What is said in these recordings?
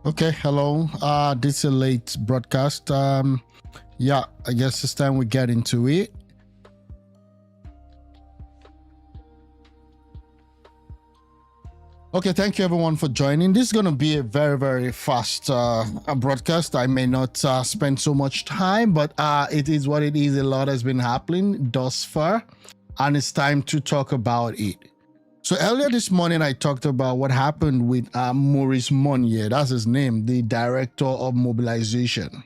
Okay, hello. This is a late broadcast. Yeah, I guess it's time we get into it. Okay, thank you everyone for joining. This is going to be a very, very fast broadcast. I may not spend so much time, but it is what it is. A lot has been happening thus far, and it's time to talk about it. So earlier this morning, I talked about what happened with Maurice Monnier. That's his name, the director of mobilization.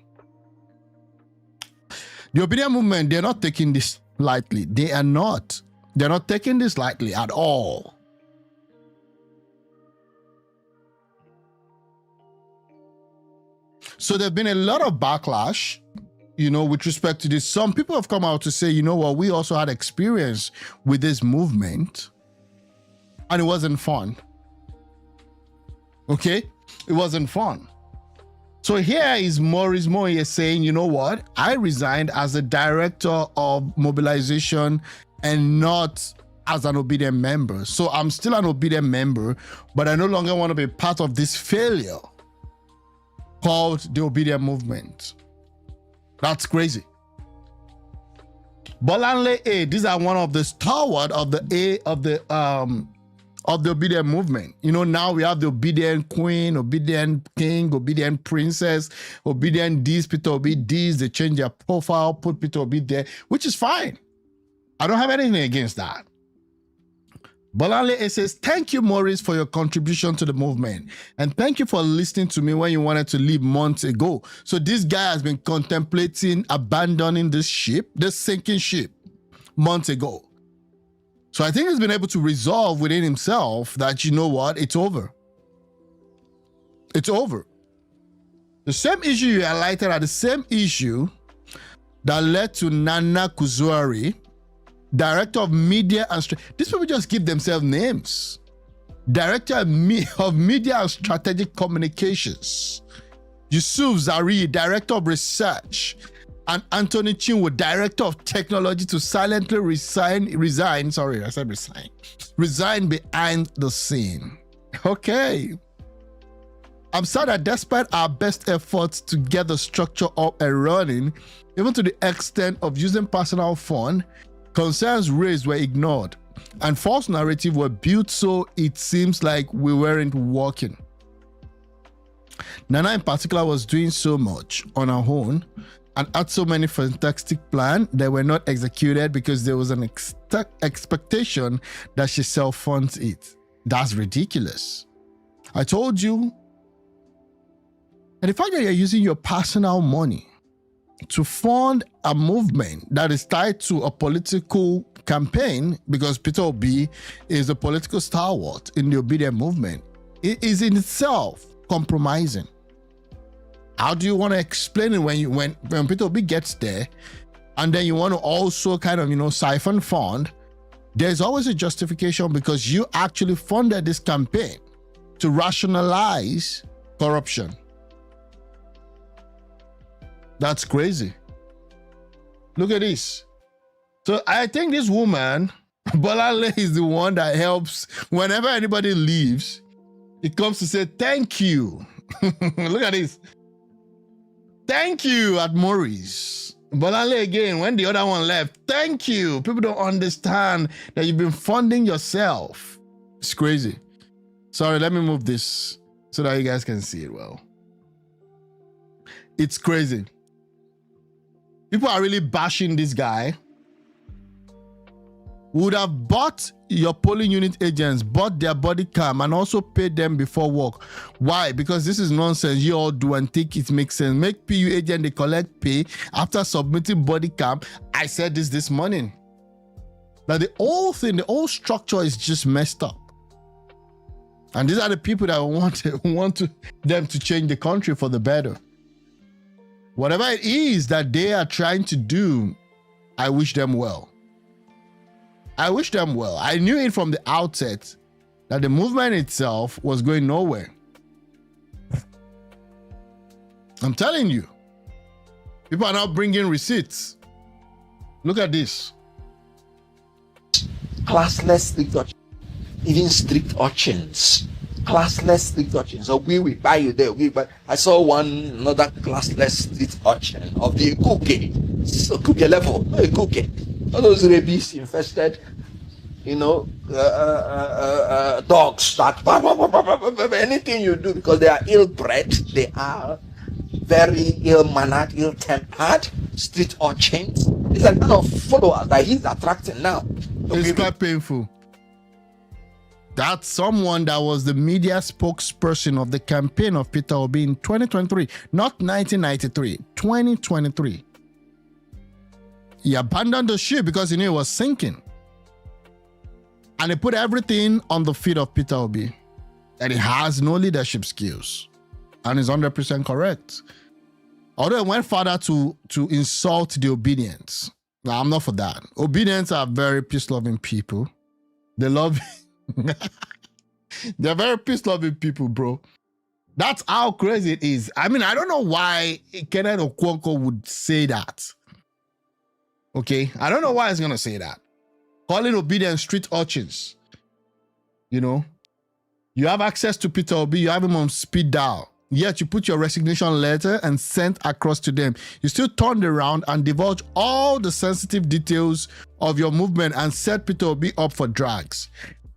The Obedient movement, they're not taking this lightly. They are not. They're not taking this lightly at all. So there's been a lot of backlash, you know, with respect to this. Some people have come out to say, you know what, we also had experience with this movement and it wasn't fun. Okay? It wasn't fun. So here is Maurice Monnier saying, you know what, I resigned as the director of mobilization and not as an Obedient member. So I'm still an Obedient member, but I no longer want to be part of this failure called the Obedient movement. That's crazy. Bolanle A, these are one of the stalwart of the Obedient movement. You know, now we have the Obedient Queen, Obedient King, Obedient Princess, Obedient this, Peter Obi this. They change their profile, put Peter Obi there, which is fine. I don't have anything against that. Bolanle says, thank you, Maurice, for your contribution to the movement. And thank you for listening to me when you wanted to leave months ago. So this guy has been contemplating abandoning this ship, this sinking ship, months ago. So I think he's been able to resolve within himself that, you know what, it's over. It's over. The same issue you highlighted are the same issue that led to Nana Kuzuari, Director of Media and these people just give themselves names. Director of Media and Strategic Communications. Yusuf Zari, Director of Research. And Anthony Chinwo, Director of Technology, to silently resign behind the scene. Okay. I'm sad that despite our best efforts to get the structure up and running, even to the extent of using personal fund, concerns raised were ignored and false narratives were built, so it seems like we weren't working. Nana in particular was doing so much on her own and had so many fantastic plans that were not executed because there was an expectation that she self-funds it. That's ridiculous. I told you. And the fact that you're using your personal money to fund a movement that is tied to a political campaign, because Peter Obi is a political stalwart in the Obedient movement, it is in itself compromising. How do you want to explain it when Peter Obi gets there, and then you want to also kind of, you know, siphon fund? There's always a justification because you actually funded this campaign to rationalize corruption. That's crazy. Look at this. So I think this woman, Bolanle, is the one that helps whenever anybody leaves. It comes to say thank you. Look at this. Thank you at Maurice. Bolanle again, when the other one left, thank you. People don't understand that you've been funding yourself. It's crazy. Sorry, let me move this so that you guys can see it well. It's crazy. People are really bashing this guy. Would have bought your polling unit agents, bought their body cam, and also paid them before work. Why? Because this is nonsense. You all do and think it makes sense. Make PU agent they collect pay after submitting body cam. I said this morning. That the whole thing, the whole structure is just messed up. And these are the people that want them to change the country for the better. Whatever it is that they are trying to do, I wish them well. I wish them well. I knew it from the outset that the movement itself was going nowhere. I'm telling you. People are now bringing receipts. Look at this. Classless, even strict urchins classless street urchin. So we buy you there. But I saw another classless street urchin of the cookie. So cookie level, no cookie. All those rabies infested, dogs that anything you do, because they are ill-bred, they are very ill-mannered, ill-tempered street urchins. These are kind of followers that he's attracting now. It's quite painful. That's someone that was the media spokesperson of the campaign of Peter Obi in 2023, not 1993, 2023. He abandoned the ship because he knew it was sinking. And he put everything on the feet of Peter Obi. And he has no leadership skills. And is 100% correct. Although he went further to insult the Obedients. Now, I'm not for that. Obedients are very peace-loving people. They love... They're very peace-loving people, bro. That's how crazy it is. I mean, I don't know why Kenneth NWOKO would say that. Okay? I don't know why he's going to say that. Calling Obedient street urchins. You have access to Peter Obi. You have him on speed dial. Yet you put your resignation letter and sent across to them. You still turned around and divulged all the sensitive details of your movement and set Peter Obi up for drags.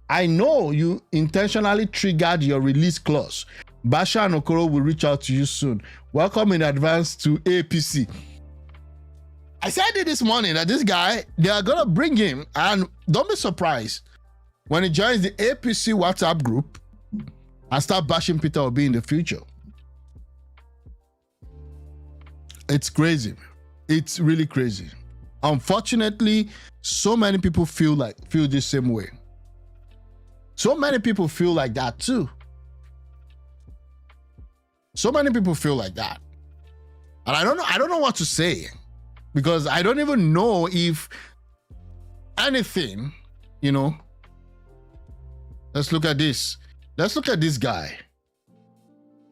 I know you intentionally triggered your release clause. Basha and Okoro will reach out to you soon. Welcome in advance to APC. I said it this morning that this guy, they are going to bring him, and don't be surprised when he joins the APC WhatsApp group and start bashing Peter Obi in the future. It's crazy. It's really crazy. Unfortunately, so many people feel the same way. So many people feel like that too. So many people feel like that. And I don't know what to say, because I don't even know if anything, Let's look at this. Let's look at this guy.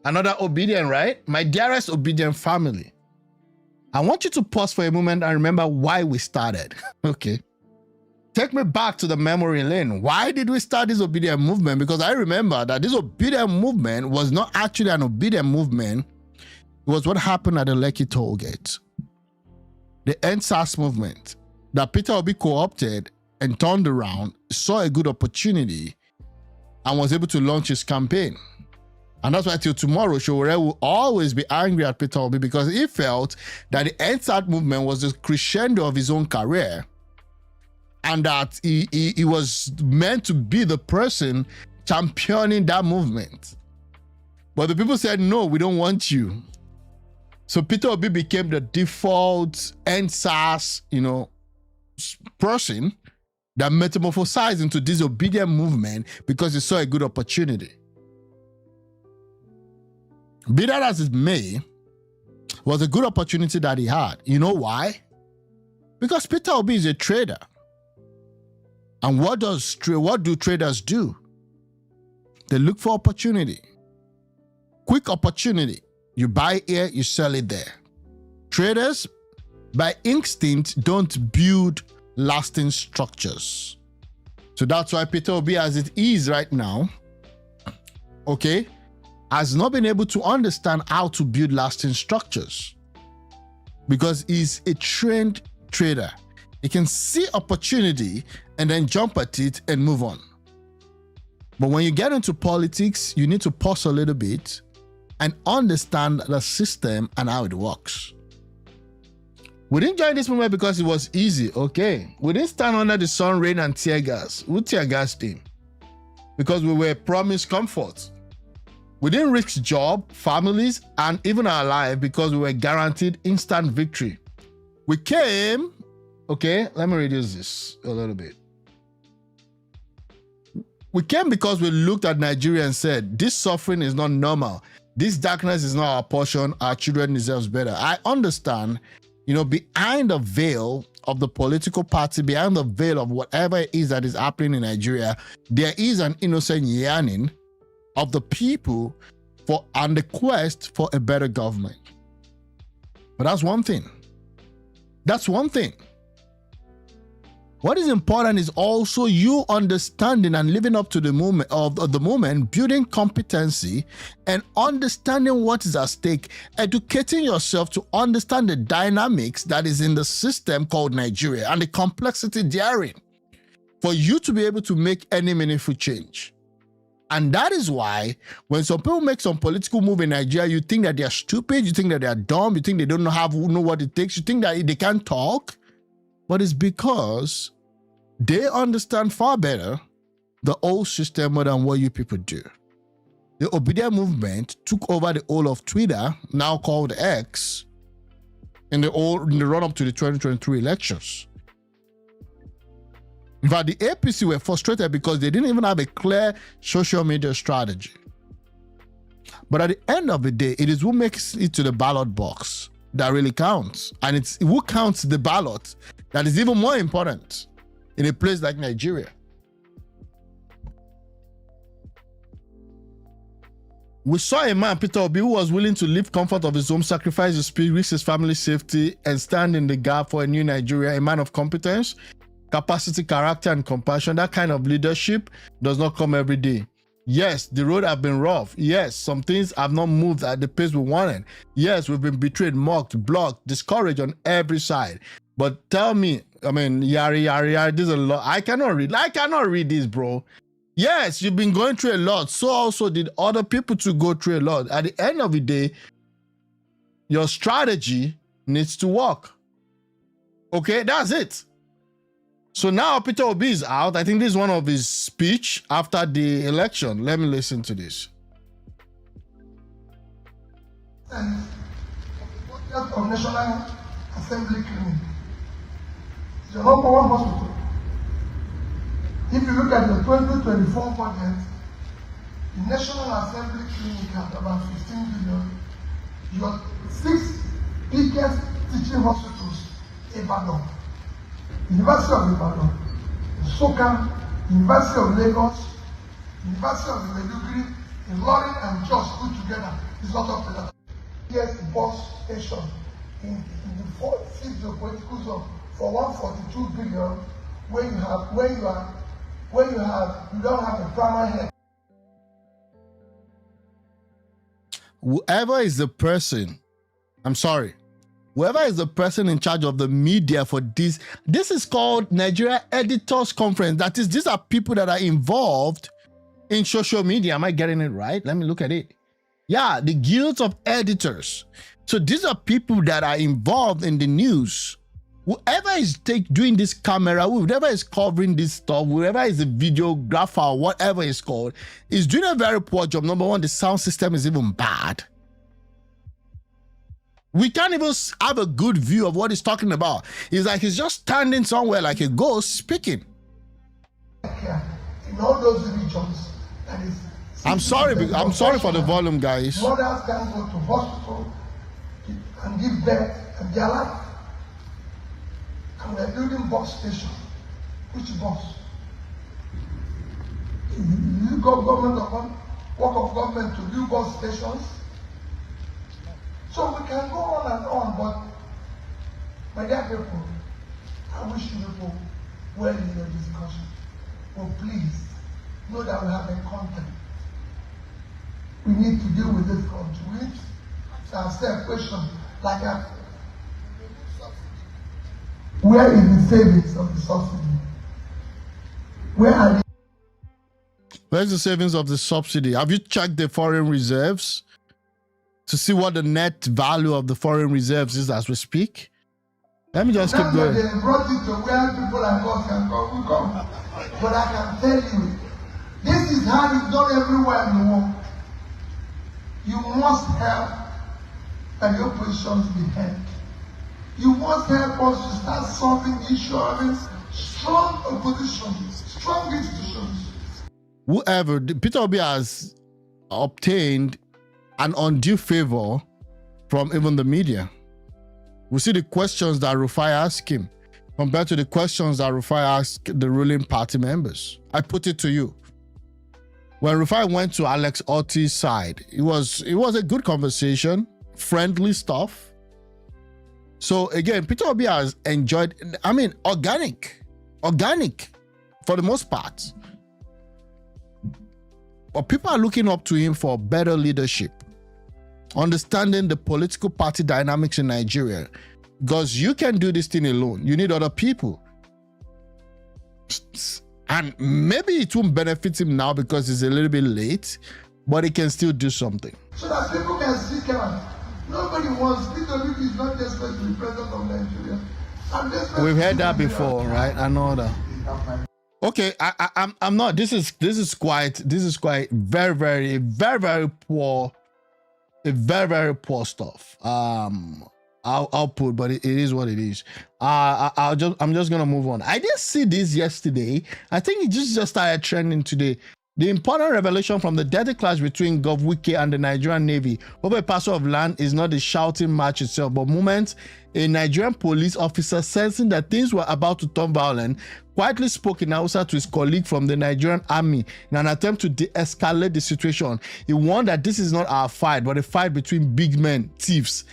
Another Obidient, right? My dearest Obidient family. I want you to pause for a moment and remember why we started. Okay. Take me back to the memory lane. Why did we start this Obidient movement? Because I remember that this Obidient movement was not actually an Obidient movement. It was what happened at the Lekki toll gate. The NSAS movement that Peter Obi co-opted and turned around, saw a good opportunity and was able to launch his campaign. And that's why till tomorrow, Showore will always be angry at Peter Obi, because he felt that the NSAS movement was the crescendo of his own career, and that he was meant to be the person championing that movement. But the people said, no, we don't want you. So Peter Obi became the default NSAS, person that metamorphosized into this Obidient movement because he saw a good opportunity. Be that as it may, was a good opportunity that he had. You know why? Because Peter Obi is a trader. And what do traders do? They look for opportunity. Quick opportunity. You buy here, you sell it there. Traders, by instinct, don't build lasting structures. So that's why Peter Obi, as it is right now, okay, has not been able to understand how to build lasting structures, because he's a trained trader. He can see opportunity and then jump at it and move on. But when you get into politics, you need to pause a little bit and understand the system and how it works. We didn't join this movement because it was easy, okay? We didn't stand under the sun, rain, and tear gas. Who tear gassed him? Because we were promised comfort. We didn't risk job, families, and even our life because we were guaranteed instant victory. We came, okay, let me reduce this a little bit. We came because we looked at Nigeria and said, this suffering is not normal. This darkness is not our portion. Our children deserve better. I understand, behind the veil of the political party, behind the veil of whatever it is that is happening in Nigeria, there is an innocent yearning of the people and the quest for a better government. But that's one thing. That's one thing. What is important is also you understanding and living up to the moment of the moment, building competency and understanding what is at stake, educating yourself to understand the dynamics that is in the system called Nigeria and the complexity therein for you to be able to make any meaningful change. And that is why when some people make some political move in Nigeria, you think that they are stupid, you think that they are dumb, you think they don't know what it takes, you think that they can't talk. But it's because they understand far better the old system more than what you people do. The Obedient movement took over the whole of Twitter, now called X, in the run-up to the 2023 elections. In fact, the APC were frustrated because they didn't even have a clear social media strategy. But at the end of the day, it is who makes it to the ballot box that really counts. And it's who counts the ballot that is even more important in a place like Nigeria. We saw a man, Peter Obi, who was willing to leave comfort of his home, sacrifice his spirit, risk his family's safety, and stand in the gap for a new Nigeria, a man of competence, capacity, character, and compassion. That kind of leadership does not come every day. Yes, the road have been rough. Yes, some things have not moved at the pace we wanted. Yes, we've been betrayed, mocked, blocked, discouraged on every side. But tell me, I mean, yari, this is a lot. I cannot read this, bro. Yes, you've been going through a lot. So also did other people to go through a lot. At the end of the day, your strategy needs to work. Okay, that's it. So now Peter Obi is out. I think this is one of his speech after the election. Let me listen to this. And of National Assembly Clinic. It's the number one hospital. If you look at the 2024 budget, the National Assembly Clinic has about 15 billion. You have 6 biggest teaching hospitals in Ibadan. University of Ibadan, Soka, University of Lagos, University of Maiduguri, Ilorin and Jos put together is not up to that. Yes, the bus station in the 4th geopolitical zone for 142 billion, where you don't have a primary head. Whoever is the person, whoever is the person in charge of the media for this is called Nigeria Editors Conference. That is, these are people that are involved in social media. Am I getting it right? Let me look at it. Yeah, the guilds of editors. So these are people that are involved in the news. Whoever is doing this camera, whoever is covering this stuff, whoever is a videographer, whatever it's called, is doing a very poor job. Number one, the sound system is even bad. We can't even have a good view of what he's talking about. It's like he's just standing somewhere like a ghost speaking. In all those regions, that is. I'm sorry for the volume, guys. Mothers can go to hospital and give birth and their life. And we're building bus station. Which bus? You got work of government to build bus stations. So we can go on and on, but my dear people, I wish you people well in your discussion. But please, know that we have a content. We need to deal with this country. We need to ask a question like where is the savings of the subsidy? Where are they? Where's the savings of the subsidy? Have you checked the foreign reserves to see what the net value of the foreign reserves is as we speak? Let me just keep going. They brought it to where people like us can come. But I can tell you, this is how it's done everywhere in the world. You must help and your positions be held. You must help us to start solving issues, strong opposition, strong institutions. Whoever, Peter Obi has obtained an undue favor from even the media. We see the questions that Rufai asked him compared to the questions that Rufai asked the ruling party members. I put it to you. When Rufai went to Alex Otti's side, it was a good conversation, friendly stuff. So again, Peter Obi has enjoyed, organic. organic for the most part. But people are looking up to him for better leadership, understanding the political party dynamics in Nigeria. Because you can do this thing alone. You need other people. And maybe it won't benefit him now because it's a little bit late, but he can still do something. So that people can seek out. Nobody wants, Peter is not desperate to be president of Nigeria. We've heard that before, right? I know that. Okay, I'm not. This is quite very, very, very, very poor, very poor stuff. I'll put, but it is what it is. I'm just gonna move on. I did see this yesterday. I think it just started trending today. The important revelation from the deadly clash between WIKE and the Nigerian Navy over a parcel of land is not the shouting match itself, but moments a Nigerian police officer, sensing that things were about to turn violent, quietly spoke in Hausa to his colleague from the Nigerian army in an attempt to de-escalate the situation. He warned that this is not our fight, but a fight between big men, thieves.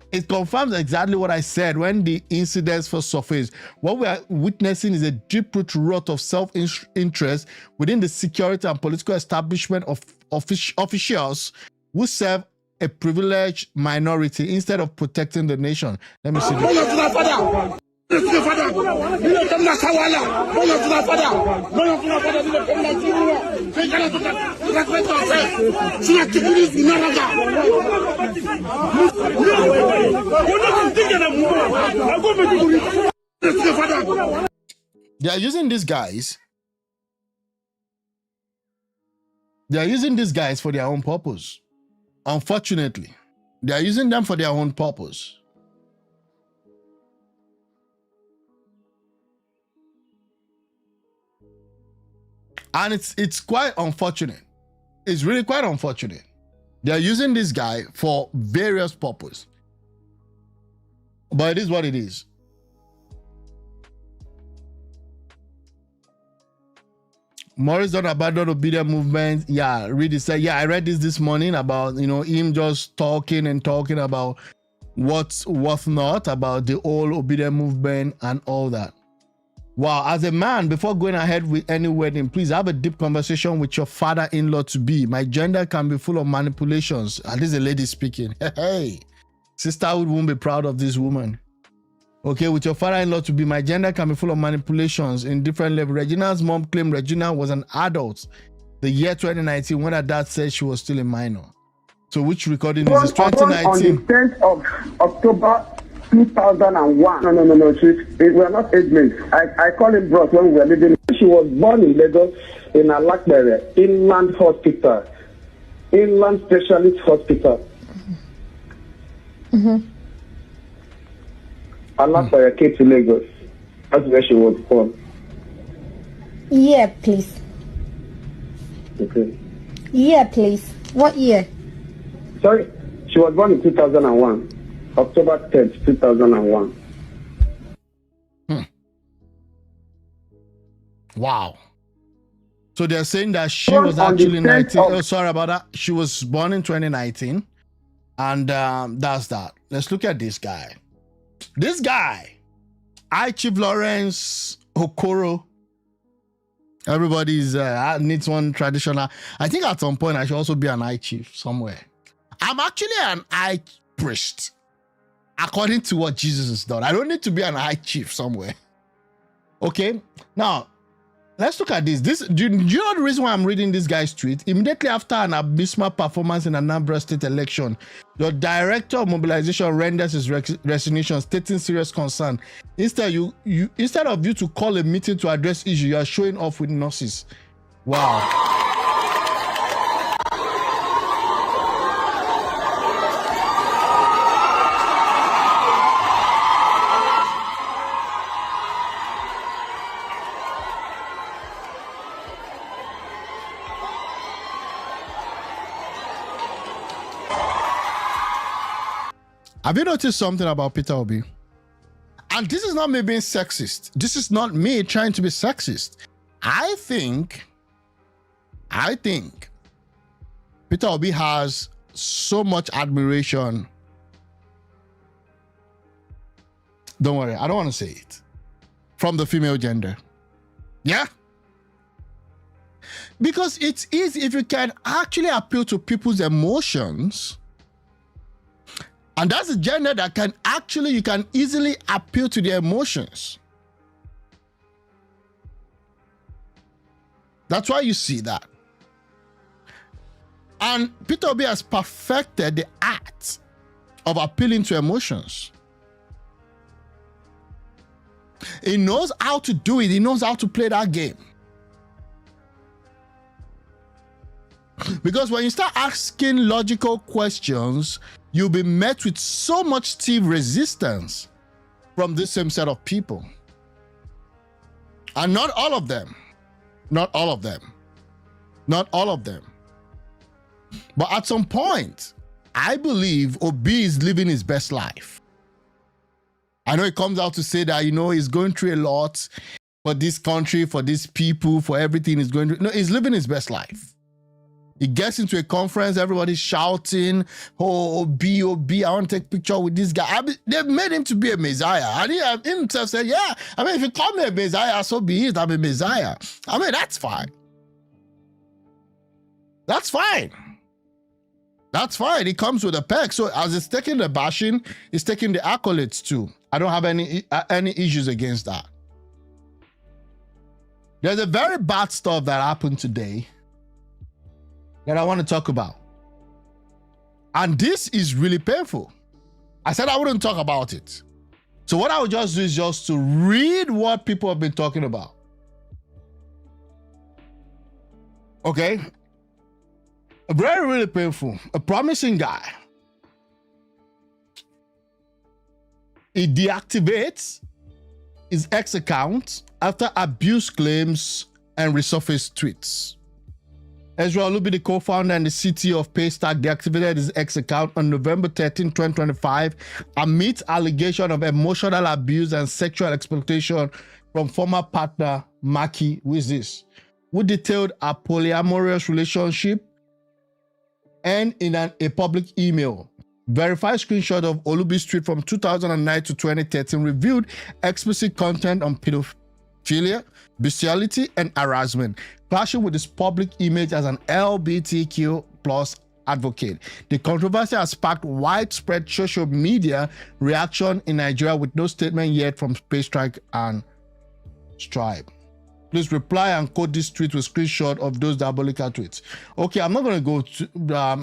It confirms exactly what I said when the incidents first surfaced. What we are witnessing is a deep-rooted rot of self-interest within the security and political establishment of officials who serve a privileged minority instead of protecting the nation. Let me see this. They are using these guys. They are using these guys for their own purpose. Unfortunately, they are using them for their own purpose. And it's quite unfortunate. It's really quite unfortunate. They are using this guy for various purposes. But it is what it is. Morris don't abandon obedient movement. Yeah, read it. Say, yeah, I read this morning about, him just talking about what's not about the whole obedient movement and all that. Wow, as a man, before going ahead with any wedding, please have a deep conversation with your father-in-law to be. My gender can be full of manipulations. And this is a lady speaking. Hey, sisterhood won't be proud of this woman. Okay, with your father-in-law to be, my gender can be full of manipulations in different levels. Regina's mom claimed Regina was an adult the year 2019 when her dad said she was still a minor. So which recording is this? 2019? On the 10th of October 2001. No. We were not age mates. I call him bros when we were living. She was born in Lagos in Alakbere, Inland Hospital, Inland Specialist Hospital. Alakbere came to Lagos. That's where she was born. Yeah, please. Okay. Yeah, please. What year? Sorry, she was born in 2001. October 10th, 2001. Wow. So they're saying that she was actually 19. Oh, sorry about that. She was born in 2019. And that's that. Let's look at this guy. This guy, I Chief Lawrence Okoro. Everybody's needs one traditional. I think at some point I should also be an I Chief somewhere. I'm actually an I priest, according to what Jesus has done. I don't need to be an I Chief somewhere. Okay, now let's look at this. Do you know the reason why I'm reading this guy's tweet? Immediately after an abysmal performance in ANAMBRA state election, your director of mobilization renders his resignation, stating serious concern. Instead of you to call a meeting to address issue, you are showing off with nurses. Wow. Have you noticed something about Peter Obi? And this is not me being sexist. This is not me trying to be sexist. I think Peter Obi has so much admiration. Don't worry, I don't want to say it. From the female gender. Yeah. Because it's easy if you can actually appeal to people's emotions. And that's a gender that can actually, you can easily appeal to their emotions. That's why you see that. And Peter Obi has perfected the art of appealing to emotions. He knows how to do it. He knows how to play that game. Because when you start asking logical questions, you'll be met with so much stiff resistance from this same set of people. And not all of them. Not all of them. Not all of them. But at some point, I believe Obi is living his best life. I know he comes out to say that, you know, he's going through a lot for this country, for these people, for everything he's going through. No, he's living his best life. He gets into a conference, everybody's shouting, oh, Obi, Obi, I want to take a picture with this guy. They've made him to be a messiah. And he himself said, yeah, I mean, if you call me a messiah, so be it, I'm a messiah. I mean, that's fine. That's fine. That's fine. He comes with a peg. So as he's taking the bashing, he's taking the accolades too. I don't have any issues against that. There's a very bad stuff that happened today that I want to talk about. And this is really painful. I said I wouldn't talk about it. So what I would just do is just to read what people have been talking about. Okay? Very, really painful. A promising guy. He deactivates his ex account after abuse claims and resurfaced tweets. Ezra Olubi, the co-founder and the CTO of Paystack, deactivated his ex account on November 13, 2025, amid allegation of emotional abuse and sexual exploitation from former partner Maki, who detailed a polyamorous relationship, and in a public email. Verified screenshot of Olubi's tweet from 2009 to 2013 revealed explicit content on pedophilia, bestiality, and harassment, clashing with his public image as an LGBTQ plus advocate. The controversy has sparked widespread social media reaction in Nigeria, with no statement yet from Paystack and Stripe. Please reply and quote this tweet with screenshot of those diabolical tweets. Okay, I'm not going to go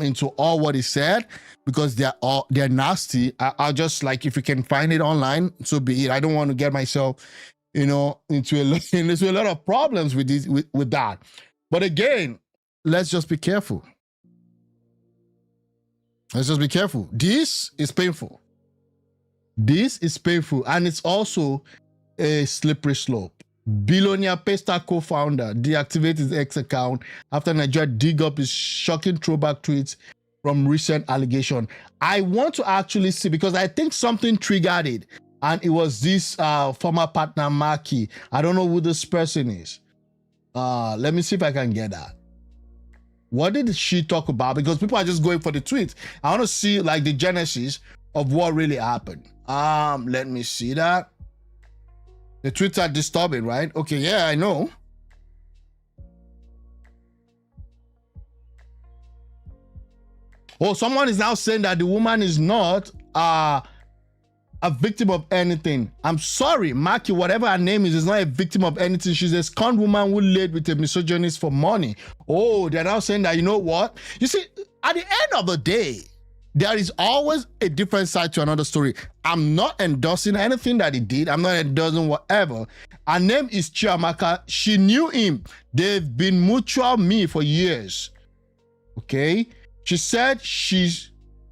into all what he said because they're nasty. I'll just, like, if you can find it online, so be it. I don't want to get myself, you know, into a lot of problems with this, with that. But again, let's just be careful. Let's just be careful. This is painful. This is painful, and it's also a slippery slope. Billionaire Paystack co-founder deactivated his ex account after Nigeria dig up his shocking throwback tweets from recent allegation. I want to actually see, because I think something triggered it, and it was this former partner Maki. I don't know who this person is. Let me see if I can get that. What did she talk about? Because people are just going for the tweets. I want to see, like, the genesis of what really happened. Let me see that. The tweets are disturbing, right? Okay, yeah, I know. Oh, someone is now saying that the woman is not a victim of anything. I'm sorry, Maki, whatever her name is not a victim of anything. She's a scorned woman who laid with a misogynist for money. Oh, they're now saying that, you know what? You see, at the end of the day, there is always a different side to another story. I'm not endorsing anything that he did. I'm not endorsing whatever. Her name is Chiamaka. She knew him. They've been mutual me for years. Okay? She said she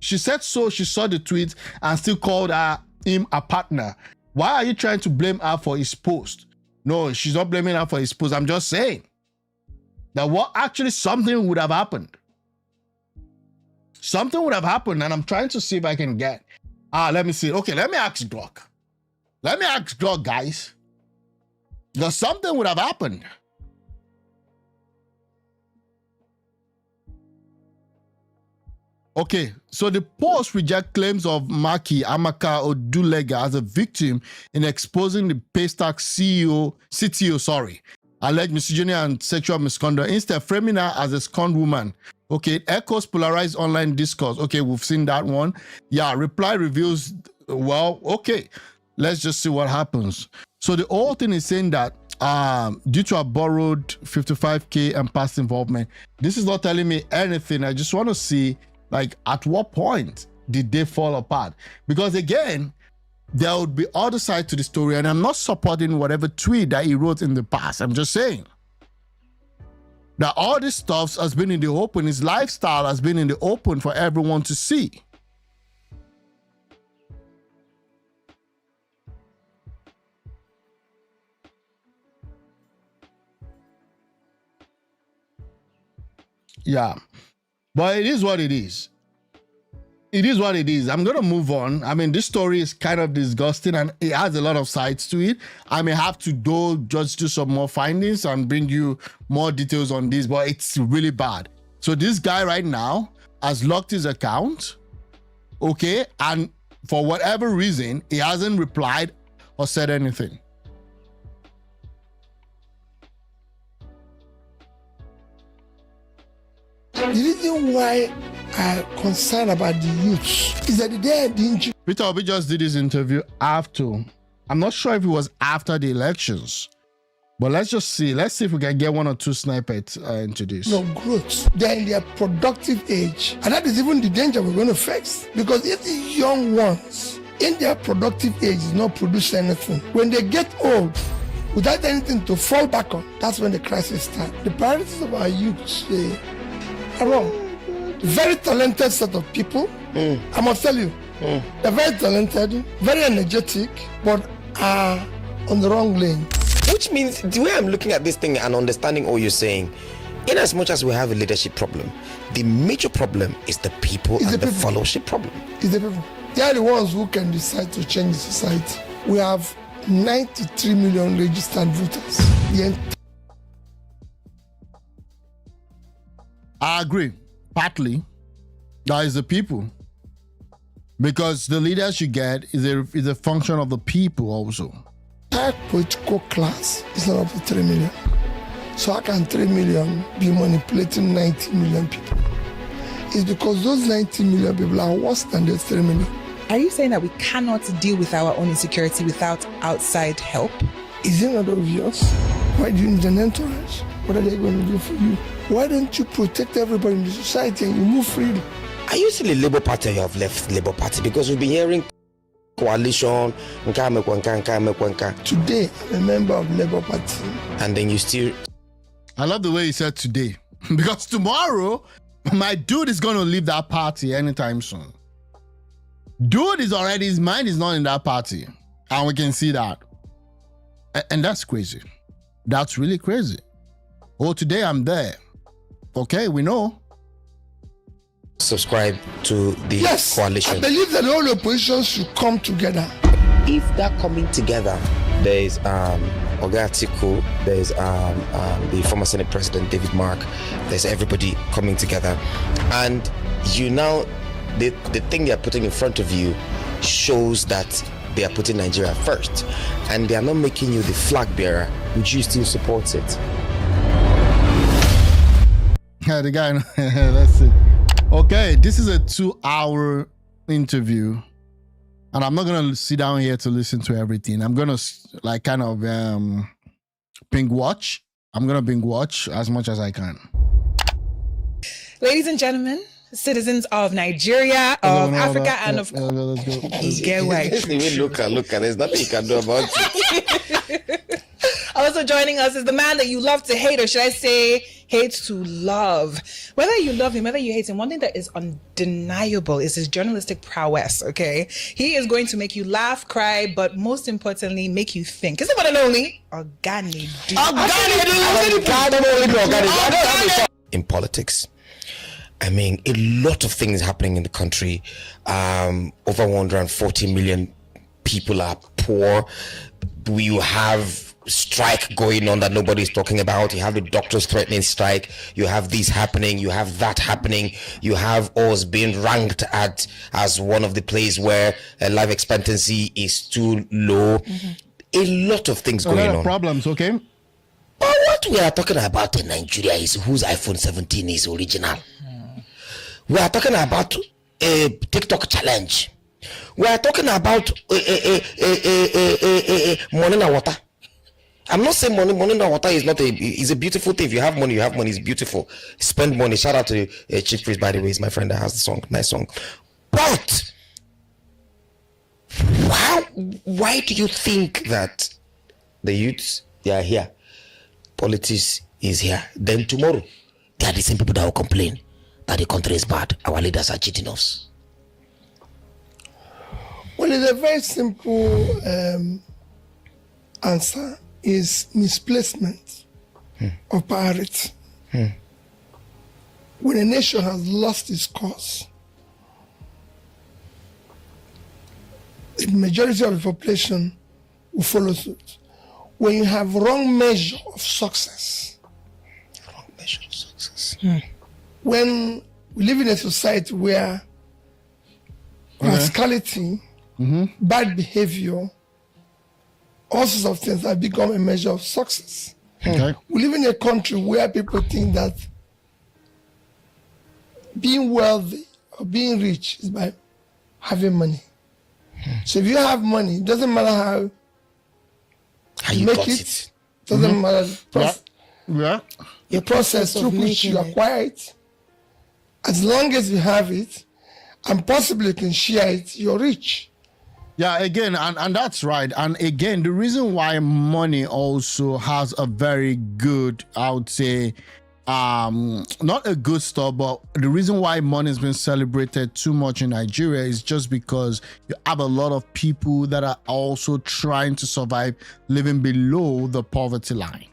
said so. She saw the tweet and still called him a partner. Why are you trying to blame her for his post? No, she's not blaming her for his post. I'm just saying that something would have happened. Something would have happened, and I'm trying to see if I can get. Let me see. Okay, let me ask Glock. Let me ask Glock, guys. Because something would have happened. Okay, so the post reject claims of Maki Amaka Odulega as a victim in exposing the Paystack CTO, alleged misogyny and sexual misconduct, instead framing her as a scorned woman. Okay, it echoes polarized online discourse. Okay, we've seen that one. Yeah, reply reveals, well, okay, let's just see what happens. So the whole thing is saying that due to a borrowed $55K and past involvement, this is not telling me anything. I just want to see, like, at what point did they fall apart? Because again, there would be other side to the story, and I'm not supporting whatever tweet that he wrote in the past. I'm just saying that all this stuff has been in the open. His lifestyle has been in the open for everyone to see. Yeah, but it is what it is. It is what it is. I'm going to move on. I mean, this story is kind of disgusting and it has a lot of sides to it. I may have to just do some more findings and bring you more details on this, but it's really bad. So this guy right now has locked his account, okay? And for whatever reason, he hasn't replied or said anything. The reason why I'm concerned about the youth is that they didn't. Peter Obi just did his interview after. I'm not sure if it was after the elections, but let's just see. Let's see if we can get one or two snippets into this. No growth. They're in their productive age, and that is even the danger we're going to face. Because if the young ones in their productive age is not produce anything, when they get old without anything to fall back on, that's when the crisis starts. The priorities of our youth are wrong. Very talented set of people. I must tell you, they're very talented, very energetic, but are on the wrong lane. Which means the way I'm looking at this thing and understanding all you're saying, in as much as we have a leadership problem, the major problem is the people and the followership problem. It's the people. They are the ones who can decide to change the society. We have 93 million registered voters. I agree. Partly, that is the people. Because the leaders you get is a function of the people also. Our political class is not up to 3 million. So how can 3 million be manipulating 90 million people? It's because those 90 million people are worse than those 3 million. Are you saying that we cannot deal with our own insecurity without outside help? Is it not obvious? Why do you need an entourage? What are they going to do for you? Why don't you protect everybody in the society and you move freely? Are you still a Labour Party or you have left Labour Party? Because we've been hearing coalition, Today, I'm a member of Labour Party. and then you still... I love the way he said today. Because tomorrow, my dude is going to leave that party anytime soon. Dude is already, his mind is not in that party. And we can see that. And that's crazy. That's really crazy. Oh, today I'm there. Okay, we know. Subscribe to the coalition. I believe that all oppositions should come together. If that coming together, there is Ogatiku, there's the former Senate President David Mark, there's everybody coming together, and you now the thing they are putting in front of you shows that they are putting Nigeria first, and they are not making you the flag bearer. Would you still support it? The guy, that's it. Okay, this is a 2-hour interview, and I'm not gonna sit down here to listen to everything. I'm gonna like kind of binge watch. I'm gonna binge watch as much as I can. Ladies and gentlemen, citizens of Nigeria, of Africa, and of let's go. get white. Look, there's nothing you can do about it. Also joining us is the man that you love to hate, or should I say hate to love. Whether you love him, whether you hate him, one thing that is undeniable is his journalistic prowess, okay? He is going to make you laugh, cry, but most importantly, make you think. Is it one and only? Organic. In politics, I mean, a lot of things happening in the country. Over 140 million people are poor. We have strike going on that nobody's talking about. You have the doctors threatening strike. You have this happening. You have that happening. You have us being ranked as one of the places where life expectancy is too low. A lot of things going on. Problems, okay? But what we are talking about in Nigeria is whose iPhone 17 is original. We are talking about a TikTok challenge. We are talking about money and water. I'm not saying money and water is not is a beautiful thing. If you have money, it's beautiful. Spend money. Shout out to Chief Priest, by the way, he's my friend that has the song. Nice song. But why do you think that the youths, they are here, politics is here, then tomorrow they are the same people that will complain that the country is bad, our leaders are cheating us? Well, it's a very simple answer. Is misplacement of priority. When a nation has lost its course, the majority of the population will follow suit. When you have wrong measure of success, when we live in a society where rascality, bad behavior, all sorts of things have become a measure of success. Okay. We live in a country where people think that being wealthy or being rich is by having money. So if you have money, it doesn't matter how you make it. Doesn't matter the process through which you acquire it. As long as you have it, and possibly you can share it, you're rich. Yeah, again, and that's right. And again, the reason why money also has a very good, I would say, not a good stuff, but the reason why money has been celebrated too much in Nigeria is just because you have a lot of people that are also trying to survive living below the poverty line.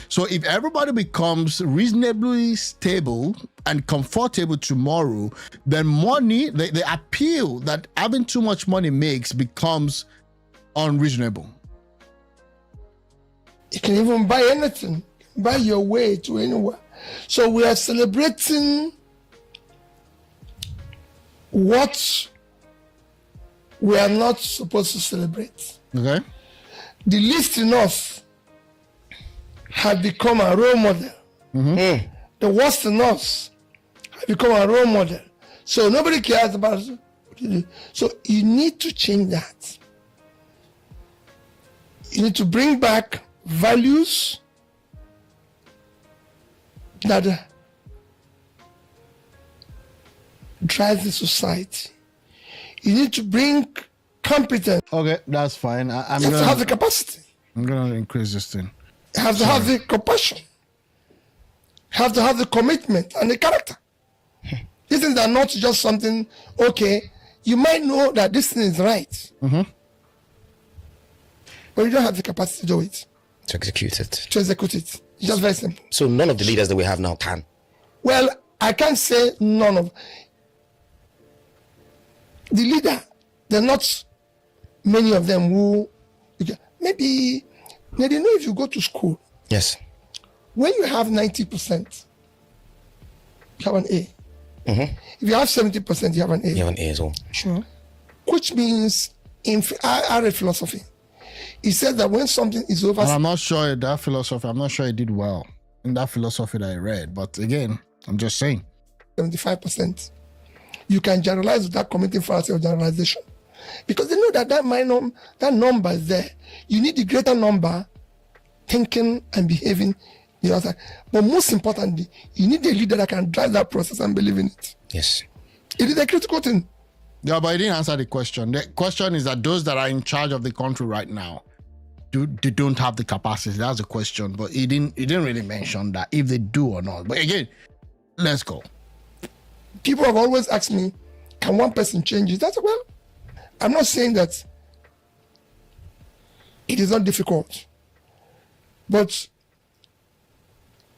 So if everybody becomes reasonably stable and comfortable tomorrow, then money, the appeal that having too much money makes becomes unreasonable. You can even buy anything, buy your way to anywhere. So we are celebrating what we are not supposed to celebrate. Okay. The least enough have become a role model. The worst in us have become a role model. So nobody cares about it. So you need to change that. You need to bring back values that drive the society. You need to bring competence. Okay, that's fine. You have to have the capacity. I'm gonna increase this thing. You have to have the compassion. You have to have the commitment and the character. These things are not just something, okay, you might know that this thing is right. But you don't have the capacity to do it. To execute it. To execute it. It's just very simple. So none of the leaders that we have now can? Well, I can't say none of. The leader, there are not many of them who, maybe, they know if you go to school. Yes. When you have 90%, you have an A. If you have 70%, you have an A. You have an A as well. Sure. Which means, I read philosophy. He said that when something is over... And I'm not sure that philosophy, I'm not sure I did well in that philosophy that I read. But again, I'm just saying. 75%. You can generalize without committing fallacy of generalization. Because they know that that number is there. You need the greater number thinking and behaving the other. But most importantly, you need a leader that can drive that process and believe in it. Yes. It is a critical thing. Yeah, but he didn't answer the question. The question is that those that are in charge of the country right now, they don't have the capacity. That's the question. But he didn't really mention that, if they do or not. But again, let's go. People have always asked me, can one person change it? That's well, I'm not saying that it is not difficult. But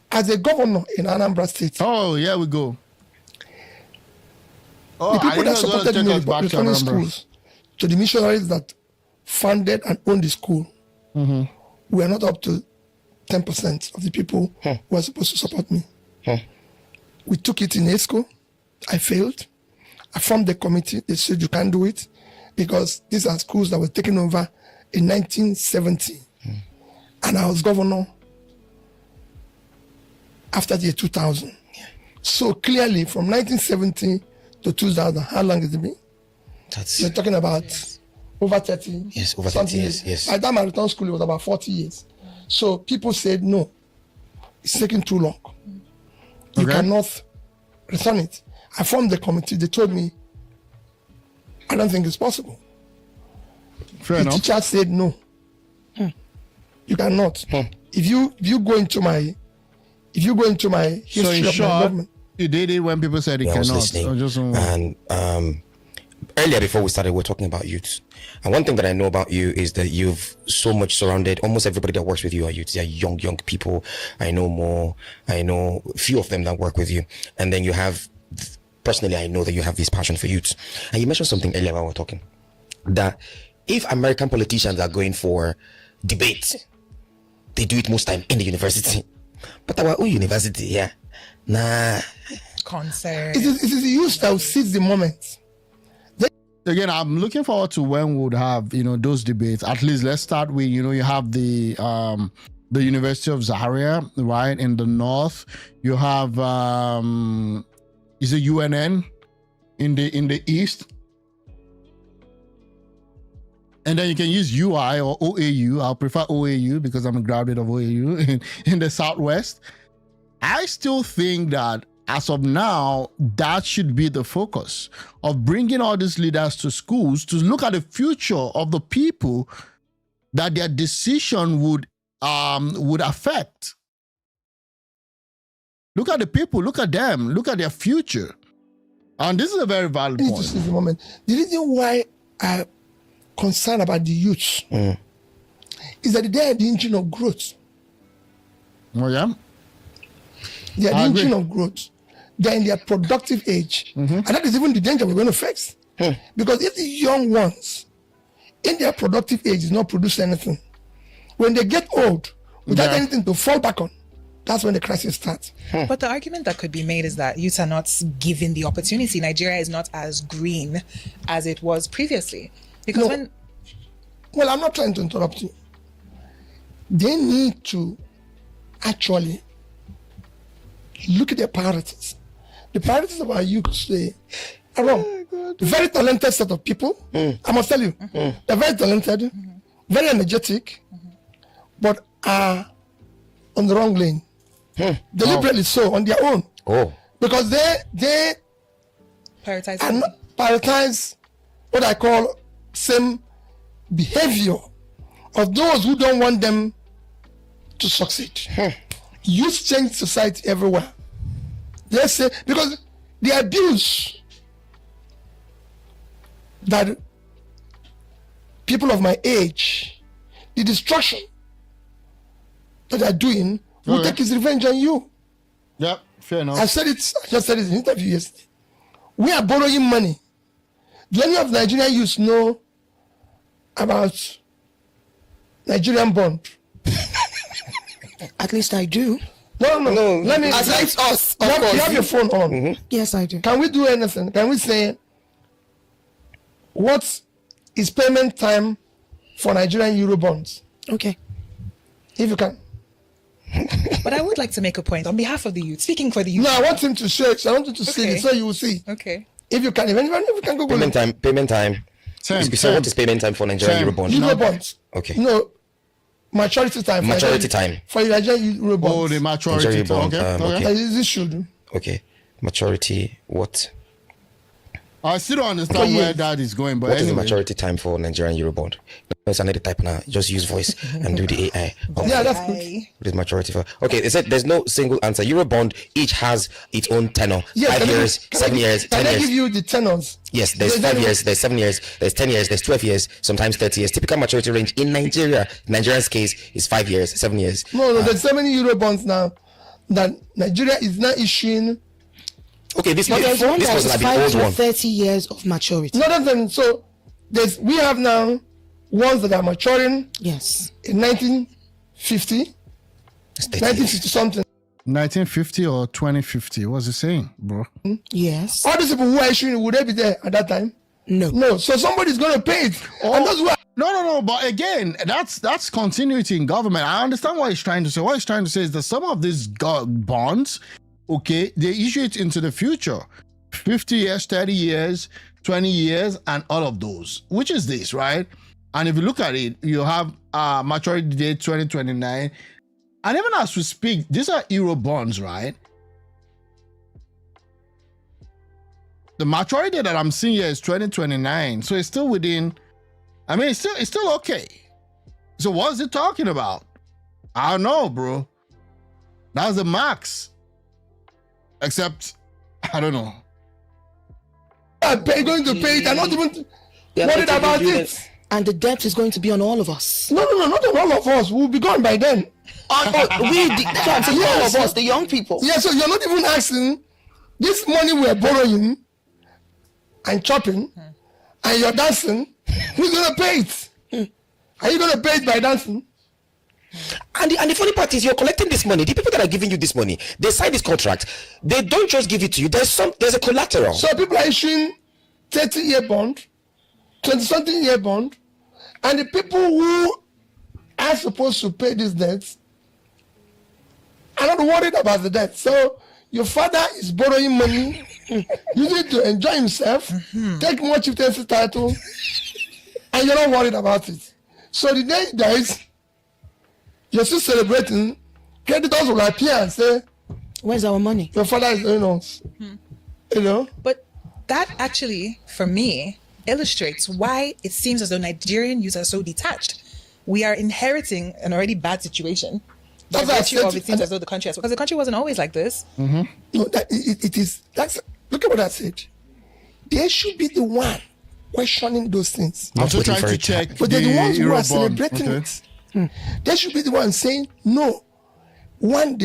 as a governor in Anambra State, oh, here we go. the people that supported me returning schools to the missionaries that funded and owned the school, we are not up to 10% of the people who are supposed to support me. We took it in ESCO. I failed. I formed the committee. They said you can't do it because these are schools that were taken over in 1970. and I was governor after the year 2000. So clearly, from 1970 to 2000, how long has it been? We're talking about over 30. Yes, over 30 years. Yes. By the time I returned school, it was about 40 years. So people said, no, it's taking too long. You cannot return it. I formed the committee. They told me, I don't think it's possible. Fair the enough. teacher said, no, you cannot. If you go into my history So in of my short, government, you did it when people said you I was cannot. listening. So just And earlier before we started, we were talking about youth. And one thing that I know about you is that you've so much surrounded, almost everybody that works with you are youth. They're young people. I know a few of them that work with you. And then you have, personally, I know that you have this passion for youth. And you mentioned something earlier while we were talking, that if American politicians are going for debate, they do it most time in the university. But our own university here, nah. Concert. it is the youth that will seize the moment. again, I'm looking forward to when we would have, those debates. At least let's start with, you have the University of Zaria, right, in the north. You have is it UNN in the east? And then you can use UI or OAU. I'll prefer OAU because I'm a graduate of OAU in the southwest. I still think that as of now, that should be the focus of bringing all these leaders to schools to look at the future of the people that their decision would affect. Look at the people, look at them, look at their future. And this is a very valid You need point. to seize the moment. The reason why I'm concerned about the youth is that they are the engine of growth. Oh, yeah? They are the I engine agree. of growth. They're in their productive age. And that is even the danger we're going to face. Because if the young ones in their productive age is not producing anything, when they get old, without Yeah. anything to fall back on, that's when the crisis starts. But the argument that could be made is that youth are not given the opportunity. Nigeria is not as green as it was previously. Because No. Well, I'm not trying to interrupt you. They need to actually look at their priorities. The priorities of our youth today are wrong. Very talented set of people. I must tell you, they're very talented, very energetic, but are on the wrong lane. Deliberately so, on their own. Oh, Because they prioritize. and prioritize what I call same behavior of those who don't want them to succeed. Youth change society everywhere. They say, because the abuse that people of my age, the destruction that they're doing will Okay. take his revenge on you. Yep, fair enough. I just said it in an interview yesterday. We are borrowing money. Do any of Nigerian youths know about Nigerian bond? At least I do. No. Let me. At least us, You of have, course. you have your phone on. Yes, I do. Can we do anything? Can we say what is payment time for Nigerian Euro bonds? Okay. If you can. But I would like to make a point on behalf of the youth, speaking for the youth. No, I want him to share it. I want him to see Okay. it so you will see. Okay. If you can, if you can Google payment it. time. Same, So same. what is payment time for Nigerian Same. Eurobond? Euro bonds. Okay. No, maturity time. for Maturity Nigerian- time. For Nigerian Euro bonds. Oh, the maturity. Nigerian bond, Okay. okay. This should. Okay. Maturity, what? I still don't For understand years. where that is going, but What is the anyway. maturity time for Nigerian Eurobond? It's another type now. Just use voice and do the AI. Okay. Yeah, that's good. What is maturity for? Okay, they said there's no single answer. Eurobond each has its own tenor. Yes, 5 years, 7 years, 10 Can I years. give you the tenors? Yes, there's 5 years, there's 7 years, there's 10 years, there's 12 years, sometimes 30 years. Typical maturity range in Nigeria, Nigeria's case, is 5 years, 7 years. No, there's so many Euro bonds now that Nigeria is now issuing. Okay, this But there's one this that was is like the 5 old to one. 30 years of maturity. No, other than so, we have now ones that are maturing Yes. in 1950, It's 30 years. 1950 something. 1950 or 2050? What's it saying, bro? Yes. All these people who are issuing, would they be there at that time? No. No. So somebody's going to pay it. And those who are No. But again, that's continuity in government. I understand what he's trying to say. What he's trying to say is that some of these bonds, okay, they issue it into the future. 50 years, 30 years, 20 years, and all of those. Which is this, right? And if you look at it, you have maturity date 2029. And even as we speak, these are Euro bonds, right? The maturity that I'm seeing here is 2029. So it's still within, I mean, it's still okay. So what is it talking about? I don't know, bro. That's the max. Except, I don't know. They're going to pay it. They're not even worried about it. And the debt is going to be on all of us. No, not on all of us. We'll be gone by then. That's what I'm saying, all of us, the young people. Yeah, so you're not even asking, this money we're borrowing and chopping, and you're dancing, who's going to pay it? Are you going to pay it by dancing? And the funny part is, you're collecting this money. The people that are giving you this money, they sign this contract. They don't just give it to you. There's a collateral. So people are issuing 30-year bond, 20-something year bond, and the people who are supposed to pay these debts are not worried about the debt. So your father is borrowing money, using it to enjoy himself, take more chieftaincy title, and you're not worried about it. So the day he dies, you're still celebrating. Creditors will appear and say, "Where's our money? Your father is doing us." You know. But that actually, for me, illustrates why it seems as though Nigerian youth are so detached. We are inheriting an already bad situation. That's By virtue of it seems as though the country has, because the country wasn't always like this. No, that it is. Look at what I said. They should be the one questioning those things. I'm just trying to check. But they're the ones who are celebrating okay. it. They should be the ones saying no. One,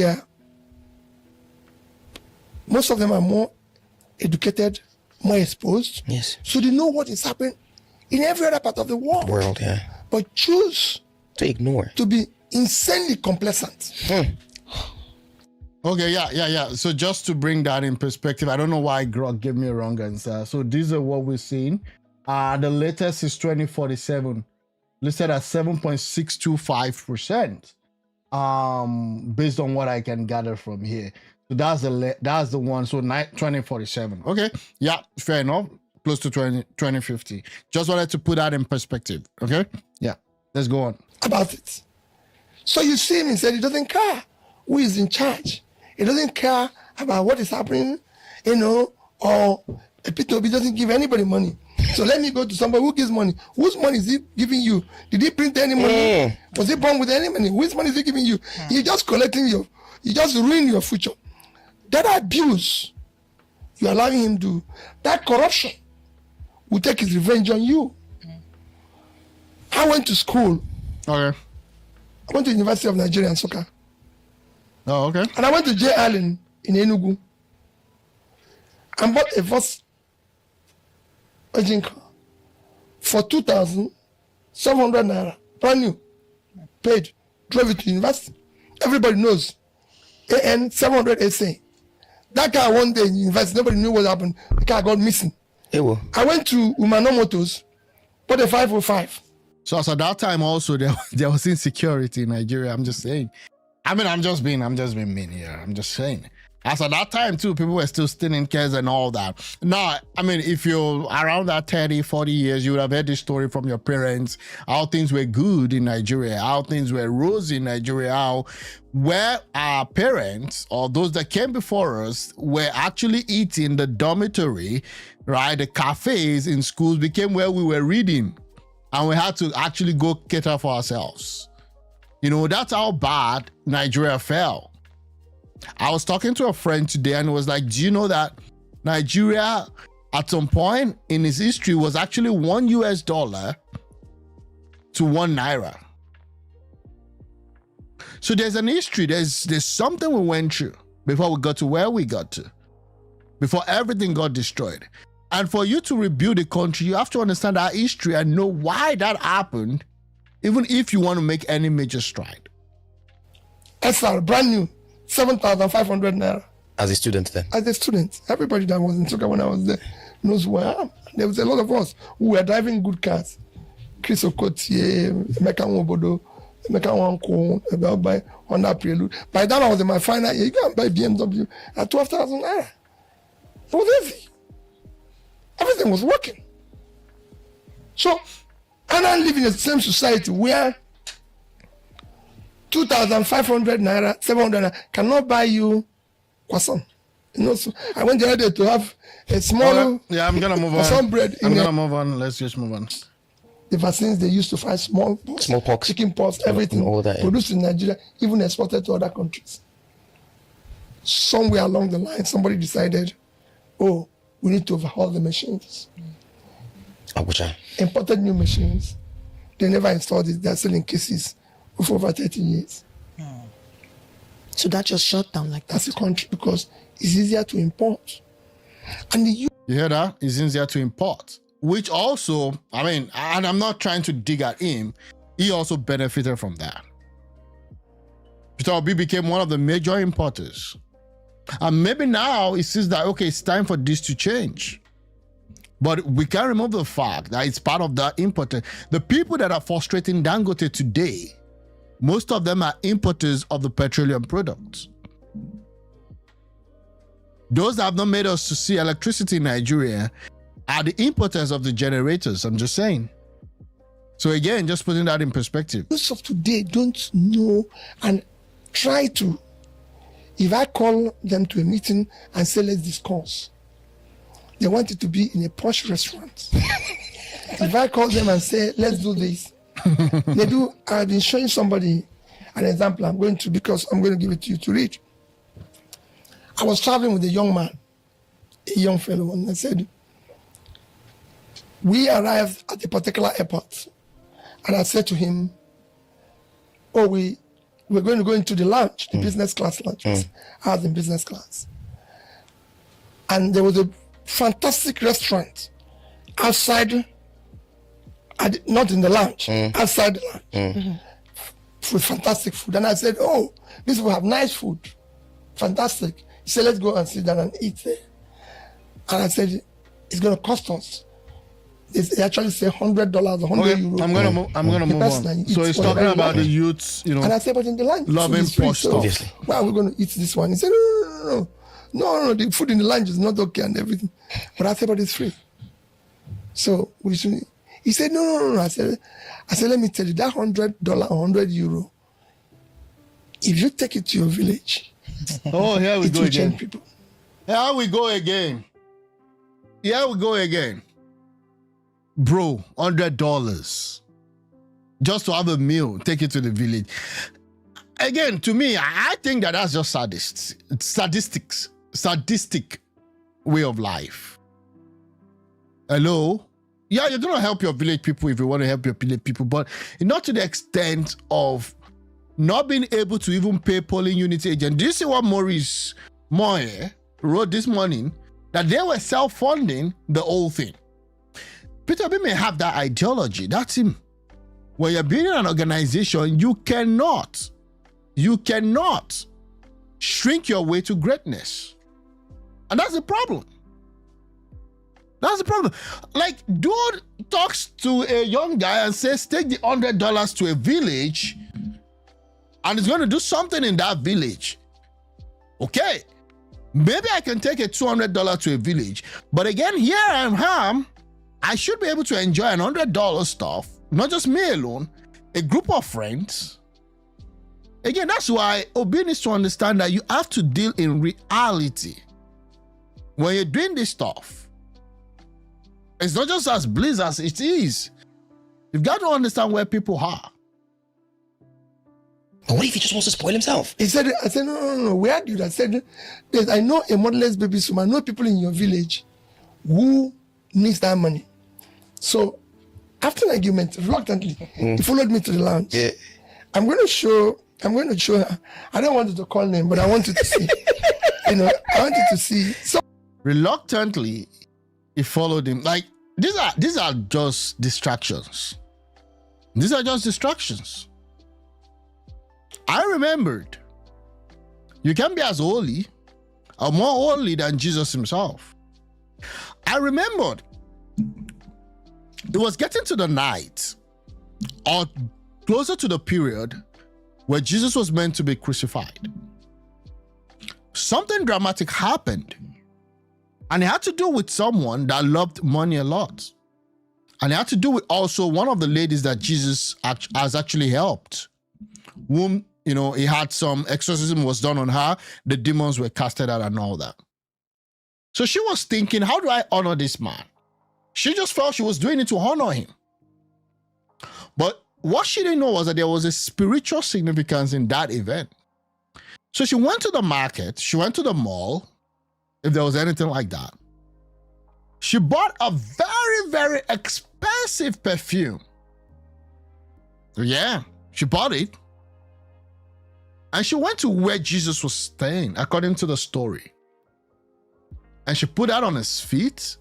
most of them are more educated, more exposed. Yes. So they know what is happening in every other part of the world. Yeah. But choose To ignore. to be insanely complacent. Okay, yeah. So just to bring that in perspective, I don't know why Grok gave me a wrong answer. So these are what we're seeing. The latest is 2047, listed at 7.625%. Based on what I can gather from here. So that's the one. So 2047. Okay, yeah, fair enough. Close to 2050. Just wanted to put that in perspective. Okay, yeah. Let's go on. About it. So you see him and said he doesn't care who is in charge. He doesn't care about what is happening, or P2B doesn't give anybody money. So let me go to somebody who gives money. Whose money is he giving you? Did he print any money? Was he born with any money? Whose money is he giving you? You're just collecting you just ruin your future. That abuse you're allowing him to, that corruption will take his revenge on you. I went to school. Okay. I went to the University of Nigeria in Nsukka. Oh, okay. And I went to J. Allen in Enugu and bought a first engine car for 2,700 naira, brand new, paid, drove it to university. Everybody knows AN 700 SA. That car one day in university, nobody knew what happened. The car got missing. I went to Umano Motors, bought a 505. So as at that time also there was insecurity in Nigeria. I'm just saying. I mean, I'm just being mean here. I'm just saying. As at that time too, people were still stealing cars and all that. Now, I mean, if you're around that 30, 40 years, you would have heard this story from your parents, how things were good in Nigeria, how things were rosy in Nigeria, how where our parents or those that came before us were actually eating the dormitory, right? The cafes in schools became where we were reading. And we had to actually go cater for ourselves. That's how bad Nigeria fell. I was talking to a friend today and it was like, do you know that Nigeria at some point in its history was actually $1 to 1 naira? So there's an history, there's something we went through before we got to where we got to, before everything got destroyed. And for you to rebuild the country, you have to understand our history and know why that happened, even if you want to make any major stride. SR, brand new, 7,500 naira. As a student then? As a student. Everybody that was in Nsukka when I was there knows who I am. There was a lot of us who were driving good cars. Chris Okotie, Emeka Nwobodo, Emeka Wanko, about buy Honda Prelude. By that I was in my final year. You can buy BMW at 12,000 naira. It was easy. Everything was working. So, and I live in the same society where 2,500 naira, 700 naira cannot buy you croissant. You know, so I went the other day to have a small. Yeah, I'm gonna move on. Some bread. I'm gonna move on. Let's just move on. The vaccines they used to fight smallpox, chicken pox, everything all that, produced in Nigeria, even exported to other countries. Somewhere along the line, somebody decided, oh, we need to overhaul the machines. Imported new machines. They never installed it. They're still in cases for over 30 years. So that just shut down like that. That's the country because it's easier to import. And you hear that? It's easier to import. Which also, I mean, and I'm not trying to dig at him, he also benefited from that. Peter Obi became one of the major importers. And maybe now it seems that, okay, it's time for this to change. But we can't remove the fact that it's part of that importer. The people that are frustrating Dangote today, most of them are importers of the petroleum products. Those that have not made us to see electricity in Nigeria are the importers of the generators, I'm just saying. So again, just putting that in perspective. Most of today don't know and try to. If I call them to a meeting and say, let's discuss, they want it to be in a posh restaurant. If I call them and say, let's do this, they do. I've been showing somebody an example because I'm going to give it to you to read. I was traveling with a young man, a young fellow, and I said, we arrived at a particular airport, and I said to him, oh, we're going to go into the lounge, the business class lounge. I was in business class. And there was a fantastic restaurant outside, not in the lounge, outside the lounge, with fantastic food. And I said, oh, this will have nice food, fantastic. He said, let's go and sit down and eat there. And I said, it's going to cost us. They actually say $100 or 100 euros. I'm gonna move on. So he's talking about the youths, you know. And I said, but in the lounge, loving posh stuff. Obviously. Why are we going to eat this one? He said, no, the food in the lounge is not okay and everything. But I said, but it's free. So we should. He said, no. I said, let me tell you, that $100 or 100 euro, if you take it to your village, oh, here we it go will again. change people. Here we go again. Bro, $100 just to have a meal, take it to the village. Again, to me, I think that's just sadistic way of life. Hello? Yeah, you're going to help your village people if you want to help your village people, but not to the extent of not being able to even pay polling unit agent. Do you see what Maurice Moye wrote this morning? That they were self-funding the whole thing. Peter Obi may have that ideology. That's him. When you're building an organization, you cannot shrink your way to greatness. And that's the problem. Like, dude talks to a young guy and says, take the $100 to a village and it's going to do something in that village. Okay. Maybe I can take a $200 to a village. But again, here I am. I should be able to enjoy an $100 stuff, not just me alone, a group of friends. Again, that's why Obi needs to understand that you have to deal in reality. When you're doing this stuff, it's not just as bliss as it is. You've got to understand where people are. But what if he just wants to spoil himself? I said, no. Where did I said, I know a motherless baby soon. I know people in your village who needs that money. So after an argument, reluctantly, he followed me to the lounge. Yeah. I'm going to show her. I don't want you to call name, but I want you to see. I want you to see. So reluctantly, he followed him. Like, these are just distractions. I remembered, you can be as holy or more holy than Jesus himself. I remembered it was getting to the night or closer to the period where Jesus was meant to be crucified, something dramatic happened. And it had to do with someone that loved money a lot. And it had to do with also one of the ladies that Jesus has actually helped, whom, he had some exorcism was done on her, the demons were casted out and all that. So she was thinking, how do I honor this man? She just felt she was doing it to honor him. But what she didn't know was that there was a spiritual significance in that event. So she went to the market, she went to the mall, if there was anything like that. She bought a very, very expensive perfume. Yeah, she bought it. And she went to where Jesus was staying, according to the story. And she put that on his feet,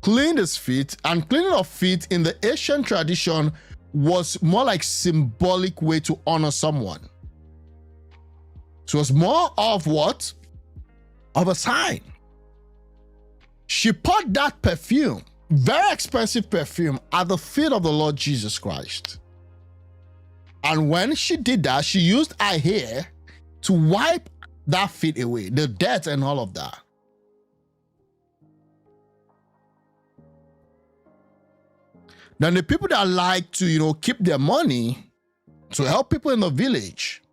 cleaned his feet, and cleaning of feet in the Asian tradition was more like symbolic way to honor someone. So it was more of what? Of a sign. She put that perfume, very expensive perfume, at the feet of the Lord Jesus Christ. And when she did that, she used her hair to wipe that feet away, the dirt and all of that. Then the people that like to, keep their money to help people in the village,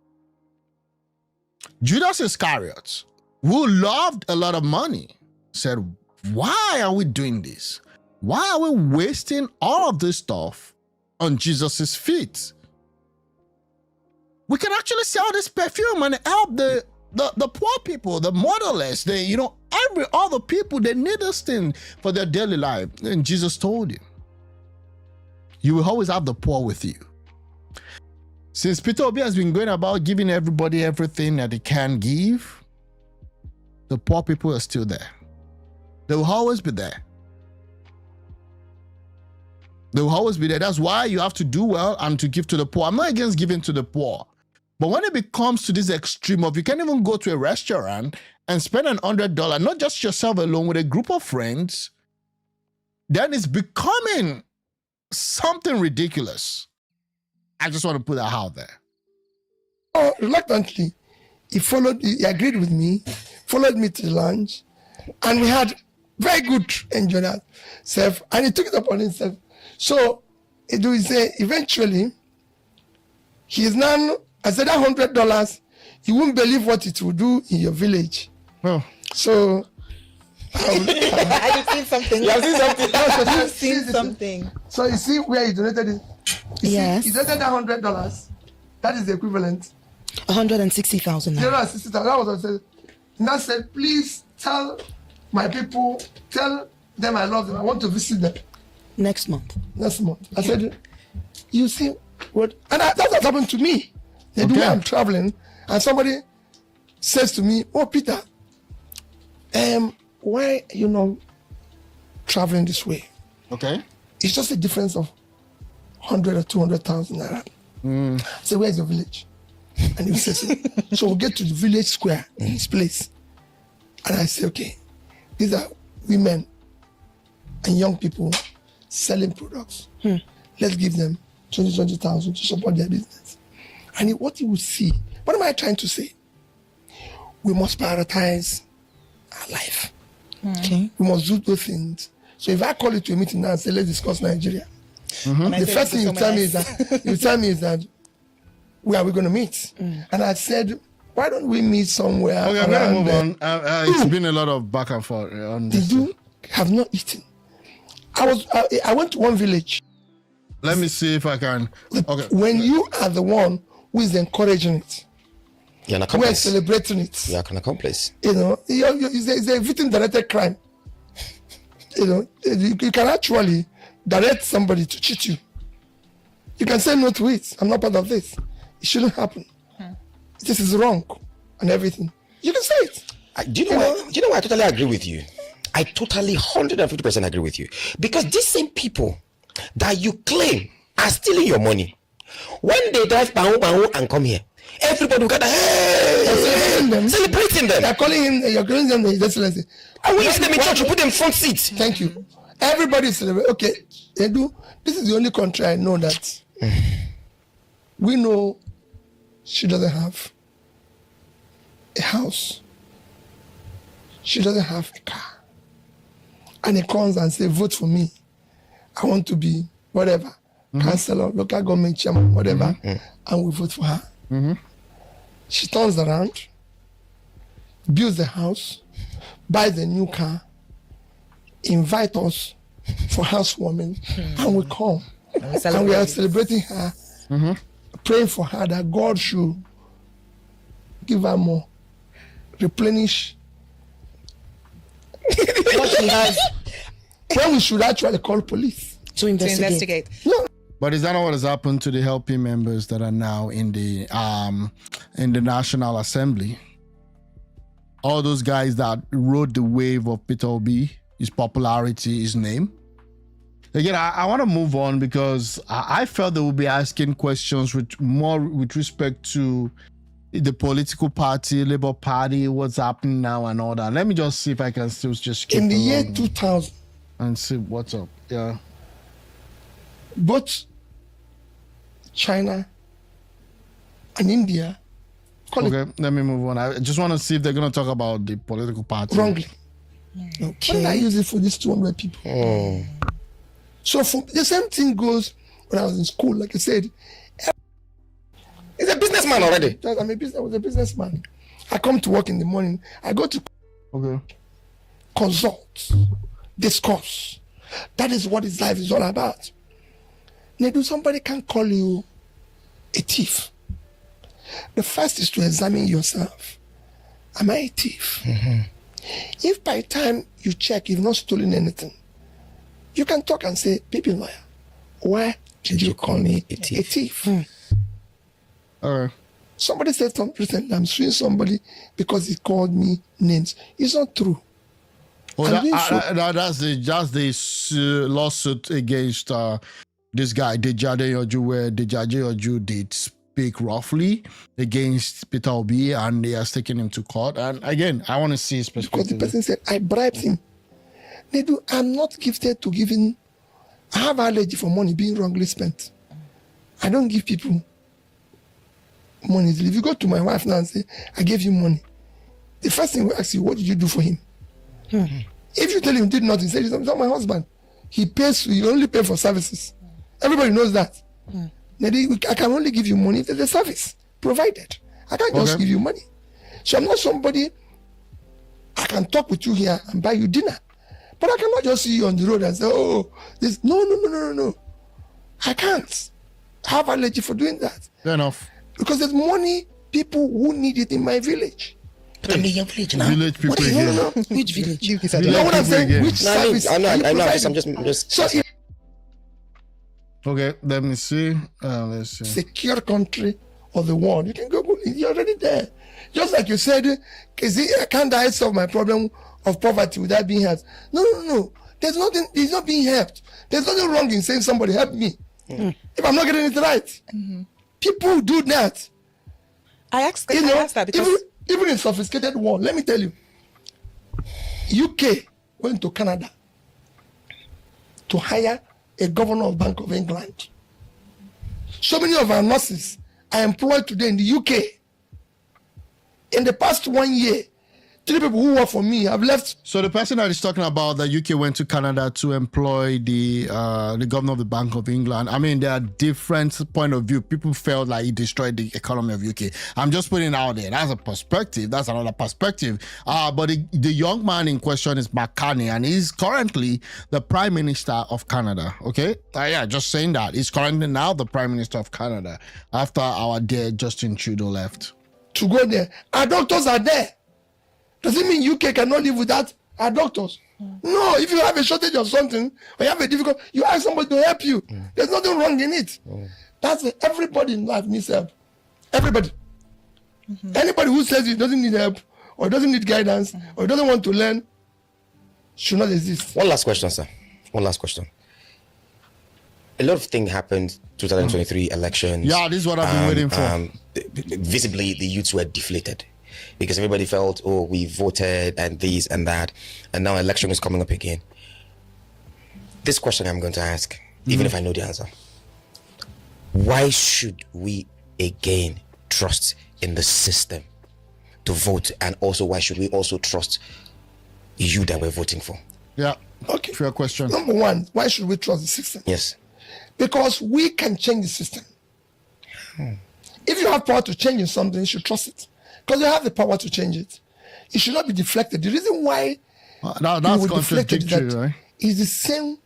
Judas Iscariot, who loved a lot of money, said, why are we doing this? Why are we wasting all of this stuff on Jesus's feet? We can actually sell this perfume and help the poor people, the motherless, all the people, they need this thing for their daily life. And Jesus told him, you will always have the poor with you. Since Peter Obi has been going about giving everybody everything that he can give, the poor people are still there. They will always be there. They will always be there. That's why you have to do well and to give to the poor. I'm not against giving to the poor. But when it becomes to this extreme of you can't even go to a restaurant and spend $100, not just yourself alone, with a group of friends, then it's becoming something ridiculous. I just want to put that out there. Oh, reluctantly, he agreed with me, followed me to the lunch, and we had very good enjoy that self, and he took it upon himself. So it will say eventually he is now, I said that $100, you won't believe what it will do in your village. Oh. So I've seen something. You have seen something? I've seen something. So you see where he donated it? Yes. He donated that $100. That is the equivalent. 160,000. That was what I said. And I said, please tell my people, tell them I love them. I want to visit them. Next month. I said, you see what? And that's what happened to me. The way I'm traveling, and somebody says to me, oh, Peter, why are you not traveling this way? Okay. It's just a difference of 100 or 200,000 naira. So where's your village? And he says, so we'll get to the village square in his place. And I say, okay, these are women and young people selling products. Let's give them 20,000 to support their business. And what he will see, what am I trying to say? We must prioritize our life. Okay. We must do those things. So if I call you to a meeting now and say, let's discuss Nigeria, the first thing you tell me is that, where are we going to meet? And I said, why don't we meet somewhere? Okay, I'm going to move on. It's been a lot of back and forth on this. You have not eaten. I went to one village. Let me see if I can. Okay. When you are the one who is encouraging it, You're an who is accomplice. celebrating it, You're an accomplice. it's a victim-directed crime. You can actually direct somebody to cheat you. You can say no to it. I'm not part of this. It shouldn't happen. This is wrong and everything. You can say it. Do you know why I totally agree with you? I totally 150% agree with you. Because these same people that you claim are stealing your money, when they drive and come here, everybody will gather, celebrating them. You're calling them His Excellency. And we use them in church, we put them front seat. Thank you. Everybody is celebrating. Okay, Edu, this is the only country I know that we know she doesn't have a house. She doesn't have a car. And he comes and says, vote for me. I want to be whatever, councillor, local government chairman, whatever, and we vote for her. She turns around, builds the house, buys a new car, invite us for housewarming, and we come. And we are celebrating her, praying for her that God should give her more, replenish what she has. When we should actually call police to investigate. No. But is that not what has happened to the helping members that are now in the National Assembly? All those guys that rode the wave of Peter Obi, his popularity, his name. Again, I want to move on because I felt they would be asking questions with respect to the political party, Labour Party, what's happening now and all that. Let me just see if I can still just skip In the year along 2000, and see what's up. Yeah. both China and India Okay, let me move on. I just want to see if they're going to talk about the political party. wrongly. Why did I use it for these 200 people? So for the same thing goes when I was in school. Like I said, He's a businessman already. I was a businessman. I come to work in the morning. I go to consult, discuss. That is what his life is all about. Nedu, somebody can call you a thief. The first is to examine yourself. Am I a thief? If by the time you check, you've not stolen anything, you can talk and say, "Baby lawyer, why did you call me a thief?" All right. Somebody said recently, I'm suing somebody because he called me names. It's not true. Well, that's the lawsuit against this guy, Dejade Oju, where Dejade Oju did speak roughly against Peter Obi, and they are taking him to court. And again, I want to see his perspective. Because the person said, I bribed him. I'm not gifted to giving. I have allergy for money being wrongly spent. I don't give people money. If you go to my wife now and say, I gave you money, the first thing we ask you, what did you do for him? If you tell him he did nothing, say, he's not my husband. He only pay for services. Everybody knows that. I can only give you money if there's a service provided. I can't just give you money. So I'm not somebody, I can talk with you here and buy you dinner. But I cannot just see you on the road and say, oh, this. No. I can't. I have allergy for doing that. Fair enough. Because there's money, people who need it in my village. But I'm in your village now. Village people What is again. No. Which village? You know what I'm saying? Which service? I know. are you I'm providing? just. So if Okay, let me see. Let's see. secure country of the world, you can Google it. You're already there. Just like you said, can't I solve my problem of poverty without being helped? No. There's nothing. He's not being helped. There's nothing wrong in saying somebody help me. If I'm not getting it right, people do that. I asked that because even in sophisticated world, let me tell you, UK went to Canada to hire a governor of Bank of England. So many of our nurses are employed today in the UK. In the past 1 year, 3 people who work for me have left. So the person that is talking about the UK went to Canada to employ the governor of the Bank of England. I mean, there are different point of view. People felt like he destroyed the economy of UK. I'm just putting it out there. That's a perspective. That's another perspective. But the young man in question is McCartney, and he's currently the Prime Minister of Canada. Okay? Just saying that. He's currently now the Prime Minister of Canada after our dear Justin Trudeau left. To go there. Our doctors are there. Does it mean UK cannot live without our doctors? No, if you have a shortage of something or you have a difficult, you ask somebody to help you. There's nothing wrong in it. That's it. Everybody in life needs help. Everybody. Anybody who says he doesn't need help or doesn't need guidance or doesn't want to learn should not exist. One last question, sir. One last question. A lot of things happened 2023 elections. Yeah, this is what I've been waiting for. Visibly, the youths were deflated because everybody felt, oh, we voted and this and that, and now election is coming up again. This question I'm going to ask, even if I know the answer. Why should we again trust in the system to vote? And also, why should we also trust you that we're voting for? Yeah. Okay. Fair question. Number one, why should we trust the system? Yes. Because we can change the system. If you have power to change something, you should trust it. Because you have the power to change it. It should not be deflected. The reason why that's contradictory, right? Is the same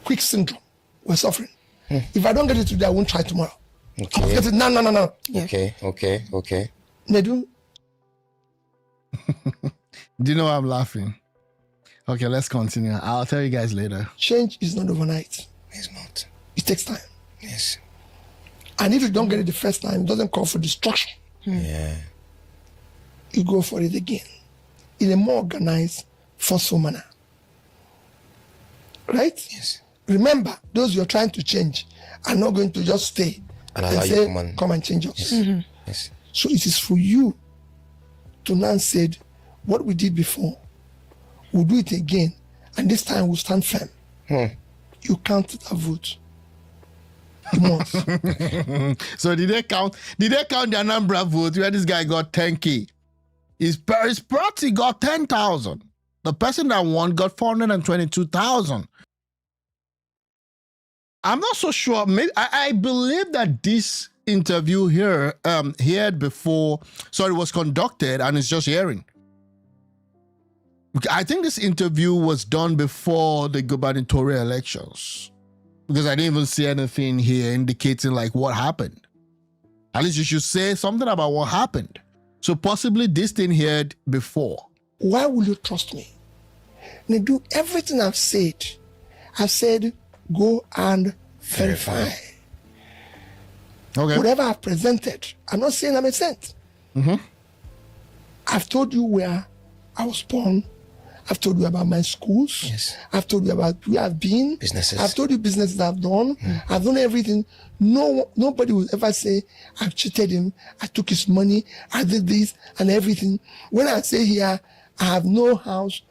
quick syndrome we're suffering. If I don't get it today, I won't try tomorrow. Okay. I'll get it. No. Yeah. Okay. Nedu, Do you know why I'm laughing? Okay, let's continue. I'll tell you guys later. change is not overnight. It's not. It takes time. Yes. And if you don't get it the first time, it doesn't call for destruction. Yeah. You go for it again in a more organized, forceful manner. Right? Yes. Remember, those you're trying to change are not going to just stay And allow you say, come and change us. Yes. Yes. So it is for you to now say, what we did before, we'll do it again, and this time we'll stand firm. You counted a vote. You must. So did they count the ANAMBRA vote where this guy got 10K? His party got 10,000. The person that won got 422,000. I'm not so sure. Maybe I believe that this interview here was conducted and it's just hearing. I think this interview was done before the gubernatorial elections, because I didn't even see anything here indicating like what happened. At least you should say something about what happened. So possibly this thing heard before. Why will you trust me? They do everything I've said, go and verify. Okay. Whatever I've presented, I'm not saying I'm a saint. I've told you where I was born. I've told you about my schools. Yes. I've told you about where I've been. Businesses. I've told you businesses I've done. I've done everything. Nobody will ever say I've cheated him. I took his money. I did this and everything. When I say here, I have no house.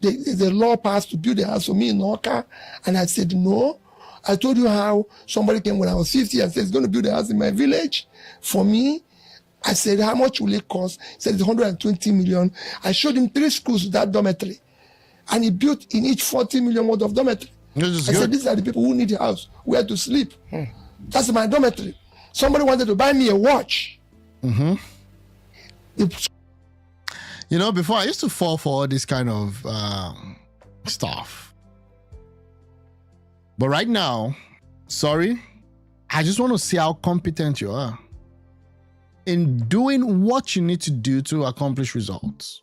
The law passed to build a house for me in NWOKO, and I said no. I told you how somebody came when I was 50 and said he's going to build a house in my village for me. I said, how much will it cost? He said, it's 120 million. I showed him 3 schools with that dormitory. And he built in each 40 million worth of dormitory. I said, these are the people who need a house, where to sleep. That's my dormitory. Somebody wanted to buy me a watch. You know, before I used to fall for all this kind of stuff. But right now, sorry, I just want to see how competent you are in doing what you need to do to accomplish results.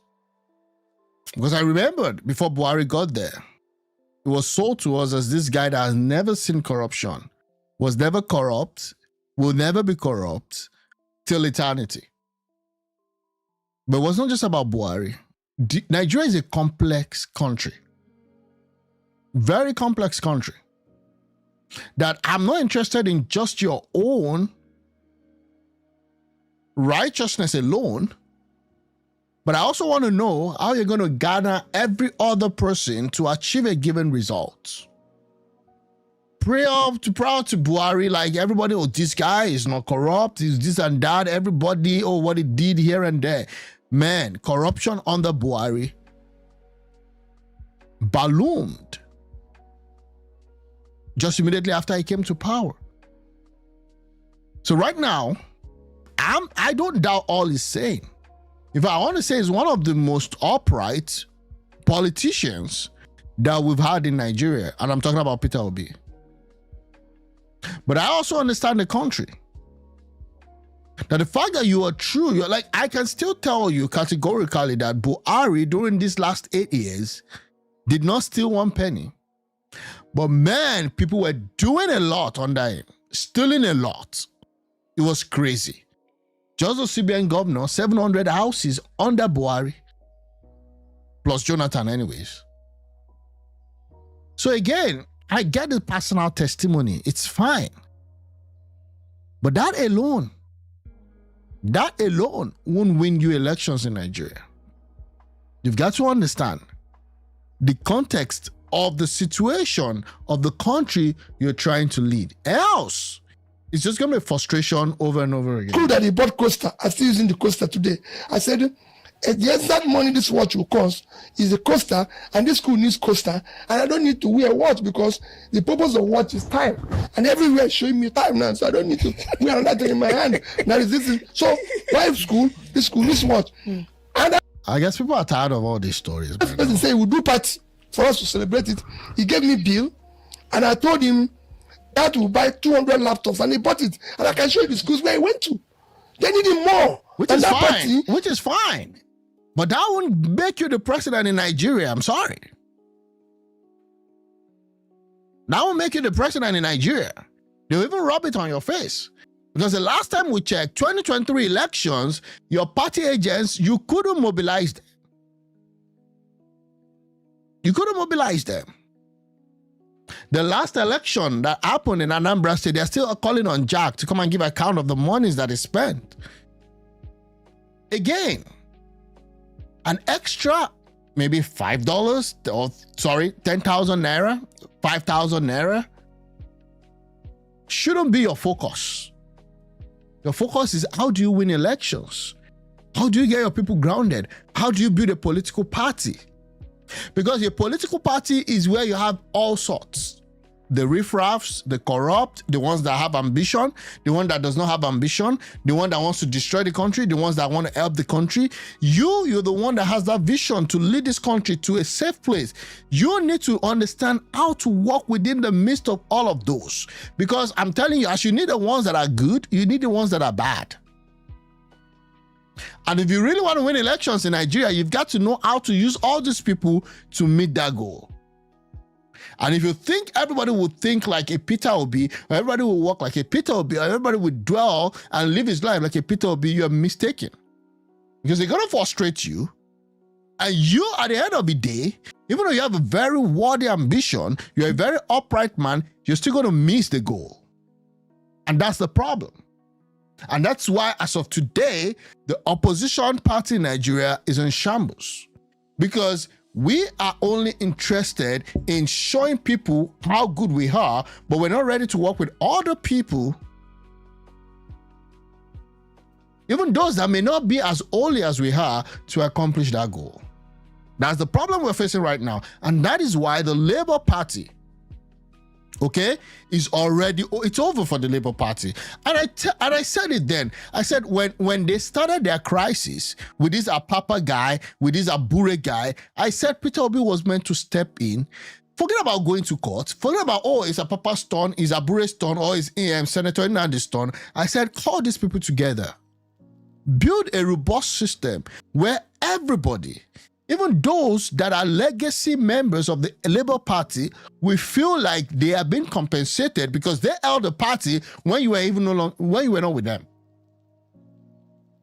Because I remembered before Buhari got there, it was sold to us as this guy that has never seen corruption, was never corrupt, will never be corrupt till eternity. But it was not just about Buhari. Nigeria is a complex country. Very complex country. That I'm not interested in just your own righteousness alone, but I also want to know how you're going to garner every other person to achieve a given result. Proud to Buhari, like everybody, oh, this guy is not corrupt, he's this and that, everybody, oh, what he did here and there. Man, corruption under Buhari ballooned just immediately after he came to power. So right now, I don't doubt all he's saying. If I want to say, he's one of the most upright politicians that we've had in Nigeria, and I'm talking about Peter Obi. But I also understand the country. Now, the fact that you are true, you're like, I can still tell you categorically that Buhari during these last 8 years did not steal 1 penny. But man, people were doing a lot under him, stealing a lot. It was crazy. Just the CBN governor, 700 houses under Buhari, plus Jonathan anyways. So again, I get the personal testimony. It's fine. But that alone won't win you elections in Nigeria. You've got to understand the context of the situation of the country you're trying to lead. Else, it's just going to be frustration over and over again. School that he bought Coaster, I'm still using the Coaster today. I said, the exact money this watch will cost is the Coaster, and this school needs Coaster, and I don't need to wear a watch because the purpose of watch is time. And everywhere is showing me time now, so I don't need to wear another thing in my hand. Now is this. So why school? This school needs watch. And I guess people are tired of all these stories. the person say we'll do party for us to celebrate it. He gave me bill, and I told him that will buy 200 laptops, and he bought it. And I can show you the schools where he went to. They need him more. Which is fine. Which is fine. But that won't make you the president in Nigeria. I'm sorry. That won't make you the president in Nigeria. They'll even rub it on your face. Because the last time we checked, 2023 elections, your party agents, you couldn't mobilize them. You couldn't mobilize them. The last election that happened in Anambra State, they're still calling on Jack to come and give account of the monies that he spent. Again, an extra maybe $5 or 10,000 naira, 5,000 naira shouldn't be your focus. Your focus is how do you win elections? How do you get your people grounded? How do you build a political party? Because your political party is where you have all sorts. The riffraffs, the corrupt, the ones that have ambition, the one that does not have ambition, the one that wants to destroy the country, the ones that want to help the country. You're the one that has that vision to lead this country to a safe place. You need to understand how to walk within the midst of all of those. Because I'm telling you, as you need the ones that are good, you need the ones that are bad. And if you really want to win elections in Nigeria, you've got to know how to use all these people to meet that goal. And if you think everybody will think like a Peter Obi, or everybody will walk like a Peter Obi, or everybody will dwell and live his life like a Peter Obi, you're mistaken. Because they're going to frustrate you. And you, at the end of the day, even though you have a very worthy ambition, you're a very upright man, you're still going to miss the goal. And that's the problem. And that's why, as of today, the opposition party in Nigeria is in shambles. Because we are only interested in showing people how good we are, but we're not ready to work with other people, even those that may not be as holy as we are, to accomplish that goal. That's the problem we're facing right now. And that is why the Labour Party, okay, is already, it's over for the Labour Party. And I said it then. I said when they started their crisis with this Apapa guy, with this Abure guy, I said Peter Obi was meant to step in. Forget about going to court. Forget about, it's Apapa's turn, it's Abure's turn, or it's Senator Nnamdi's turn. I said, call these people together. Build a robust system where everybody, even those that are legacy members of the Labour Party, will feel like they are being compensated because they held the party when you were not with them.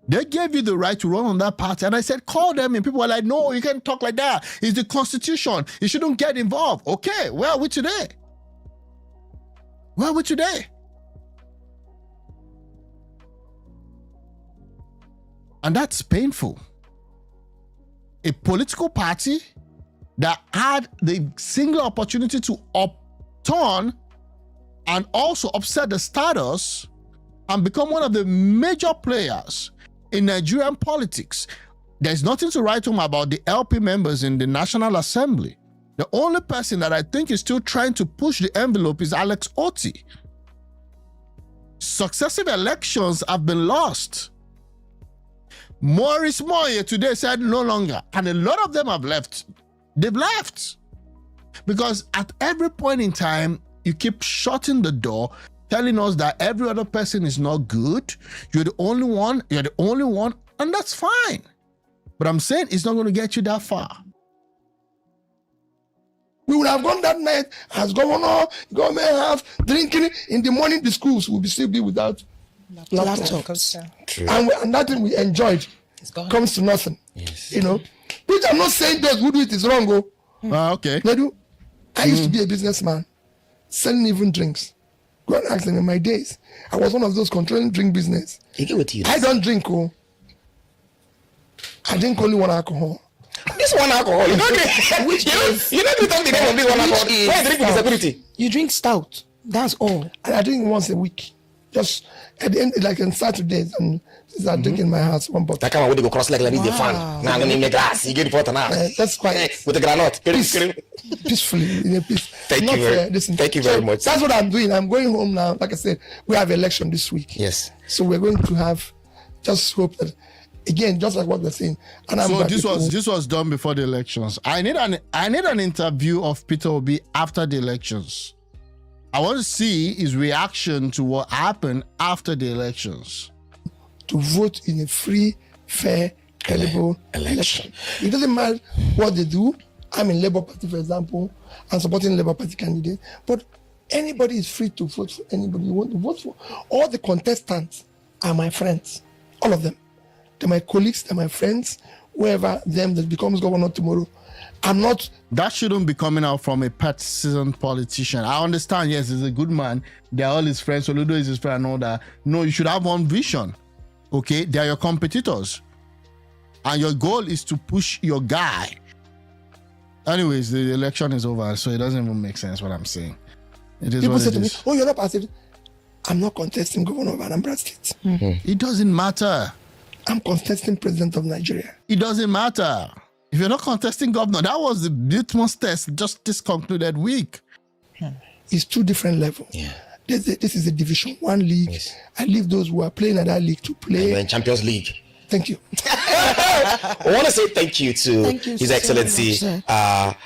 They gave you the right to run on that party, and I said, call them, and people were like, no, you can't talk like that. It's the Constitution. You shouldn't get involved. Okay, where are we today? Where are we today? And that's painful. A political party that had the single opportunity to upturn and also upset the status and become one of the major players in Nigerian politics. There's nothing to write home about the LP members in the National Assembly. The only person that I think is still trying to push the envelope is Alex Otti. Successive elections have been lost. Maurice Moye today said no longer, and a lot of them have left. They've left. Because at every point in time, you keep shutting the door, telling us that every other person is not good. You're the only one, and that's fine. But I'm saying it's not going to get you that far. We would have gone that night as governor, government have drinking in the morning. The schools will still be without laptops. And that thing we enjoyed comes to nothing. Yes. You know, which I'm not saying those who do it is wrong. Okay. I used to be a businessman, selling even drinks. Go and ask them in my days. I was one of those controlling drink business. I don't drink. I drink only one alcohol. This one alcohol. You know, Which is- you know the name of this one alcohol. Which is Why drink with stout. disability? You drink stout. That's all. And I drink once a week. Just at the end, like on Saturdays, and since I drink in my house one bottle. That come when they go cross leg like this, the fan. Now I'm in the glass. You get it for now. That's quite With the granite. peacefully in a peace. Thank you very much. That's what I'm doing. I'm going home now. Like I said, we have election this week. Yes. So we're going to have. Just hope that, again, just like what we're saying. And So this was done before the elections. I need an interview of Peter Obi after the elections. I want to see his reaction to what happened after the elections. to vote in a free, fair, credible election. It doesn't matter what they do. I'm in Labour Party, for example. I'm supporting Labour Party candidate. But anybody is free to vote for anybody you want to vote for. All the contestants are my friends. All of them. They're my colleagues, they're my friends. Whoever them that becomes governor tomorrow. I'm not. That shouldn't be coming out from a partisan politician. I understand, yes, he's a good man. They're all his friends. Oludo is his friend and all that. No, you should have one vision. Okay? They are your competitors. And your goal is to push your guy. Anyways, the election is over, so it doesn't even make sense what I'm saying. It is People what say it to me, is. oh, you're not passive. I'm not contesting governor of Anambra State. It doesn't matter. I'm contesting president of Nigeria. It doesn't matter. If you're not contesting governor, that was the litmus test just this concluded week. It's two different levels. Yeah. This is a Division 1 league. Yes. I leave those who are playing at that league to play. You're in Champions League. Thank you. I want to say thank you to Thank you His so Excellency much,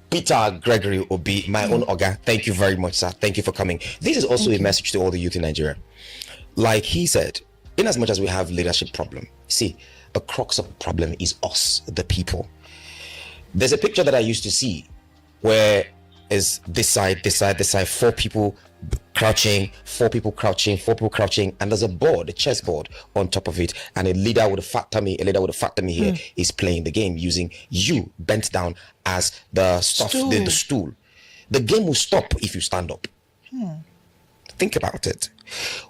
Peter Gregory Obi, my own Oga. Thank you very much, sir. Thank you for coming. This is also a message to all the youth in Nigeria. Like he said, in as much as we have leadership problem, see, the crux of the problem is us, the people. There's a picture that I used to see where is this side, four people crouching, four people crouching, and there's a board, a chessboard on top of it, and a leader with a fat tummy here is playing the game using you bent down as the stuff, the stool. The game will stop if you stand up. Think about it.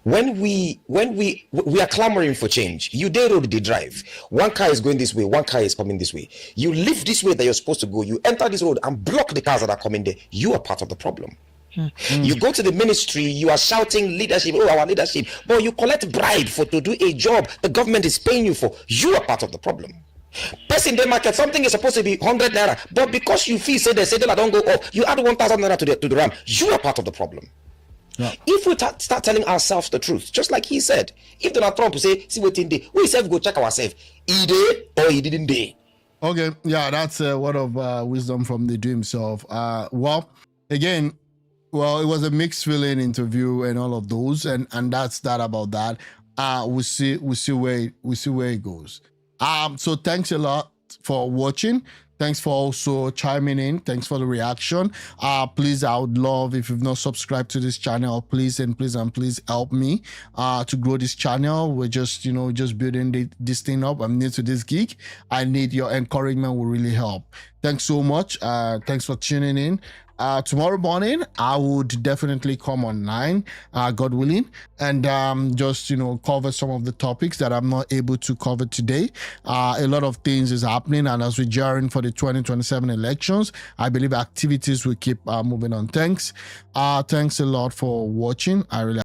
When we are clamoring for change, you dare road they drive. One car is going this way, one car is coming this way. You leave this way that you're supposed to go. You enter this road and block the cars that are coming there. You are part of the problem. You go to the ministry, you are shouting leadership, oh, our leadership, but you collect bribe to do a job the government is paying you for. You are part of the problem. Person in the market, something is supposed to be 100 naira, but because you feel say the don't go up, you add 1,000 naira to the RAM. You are part of the problem. Yeah. If we start telling ourselves the truth, just like he said, if Donald Trump say, see what in day, we self go check ourselves, he did or he didn't day. Okay, yeah, that's a word of wisdom from the do himself. Well, again, it was a mixed feeling interview and all of those, and that's that about that. We'll see where it goes. So thanks a lot for watching. Thanks for also chiming in. Thanks for the reaction. Please, I would love if you've not subscribed to this channel, please help me to grow this channel. We're just building this thing up. I'm new to this gig. I need your encouragement, will really help. Thanks so much. Thanks for tuning in. Tomorrow morning, I would definitely come online, God willing, and just cover some of the topics that I'm not able to cover today. A lot of things is happening, and as we're gearing for the 2027 elections, I believe activities will keep moving on. Thanks a lot for watching. I really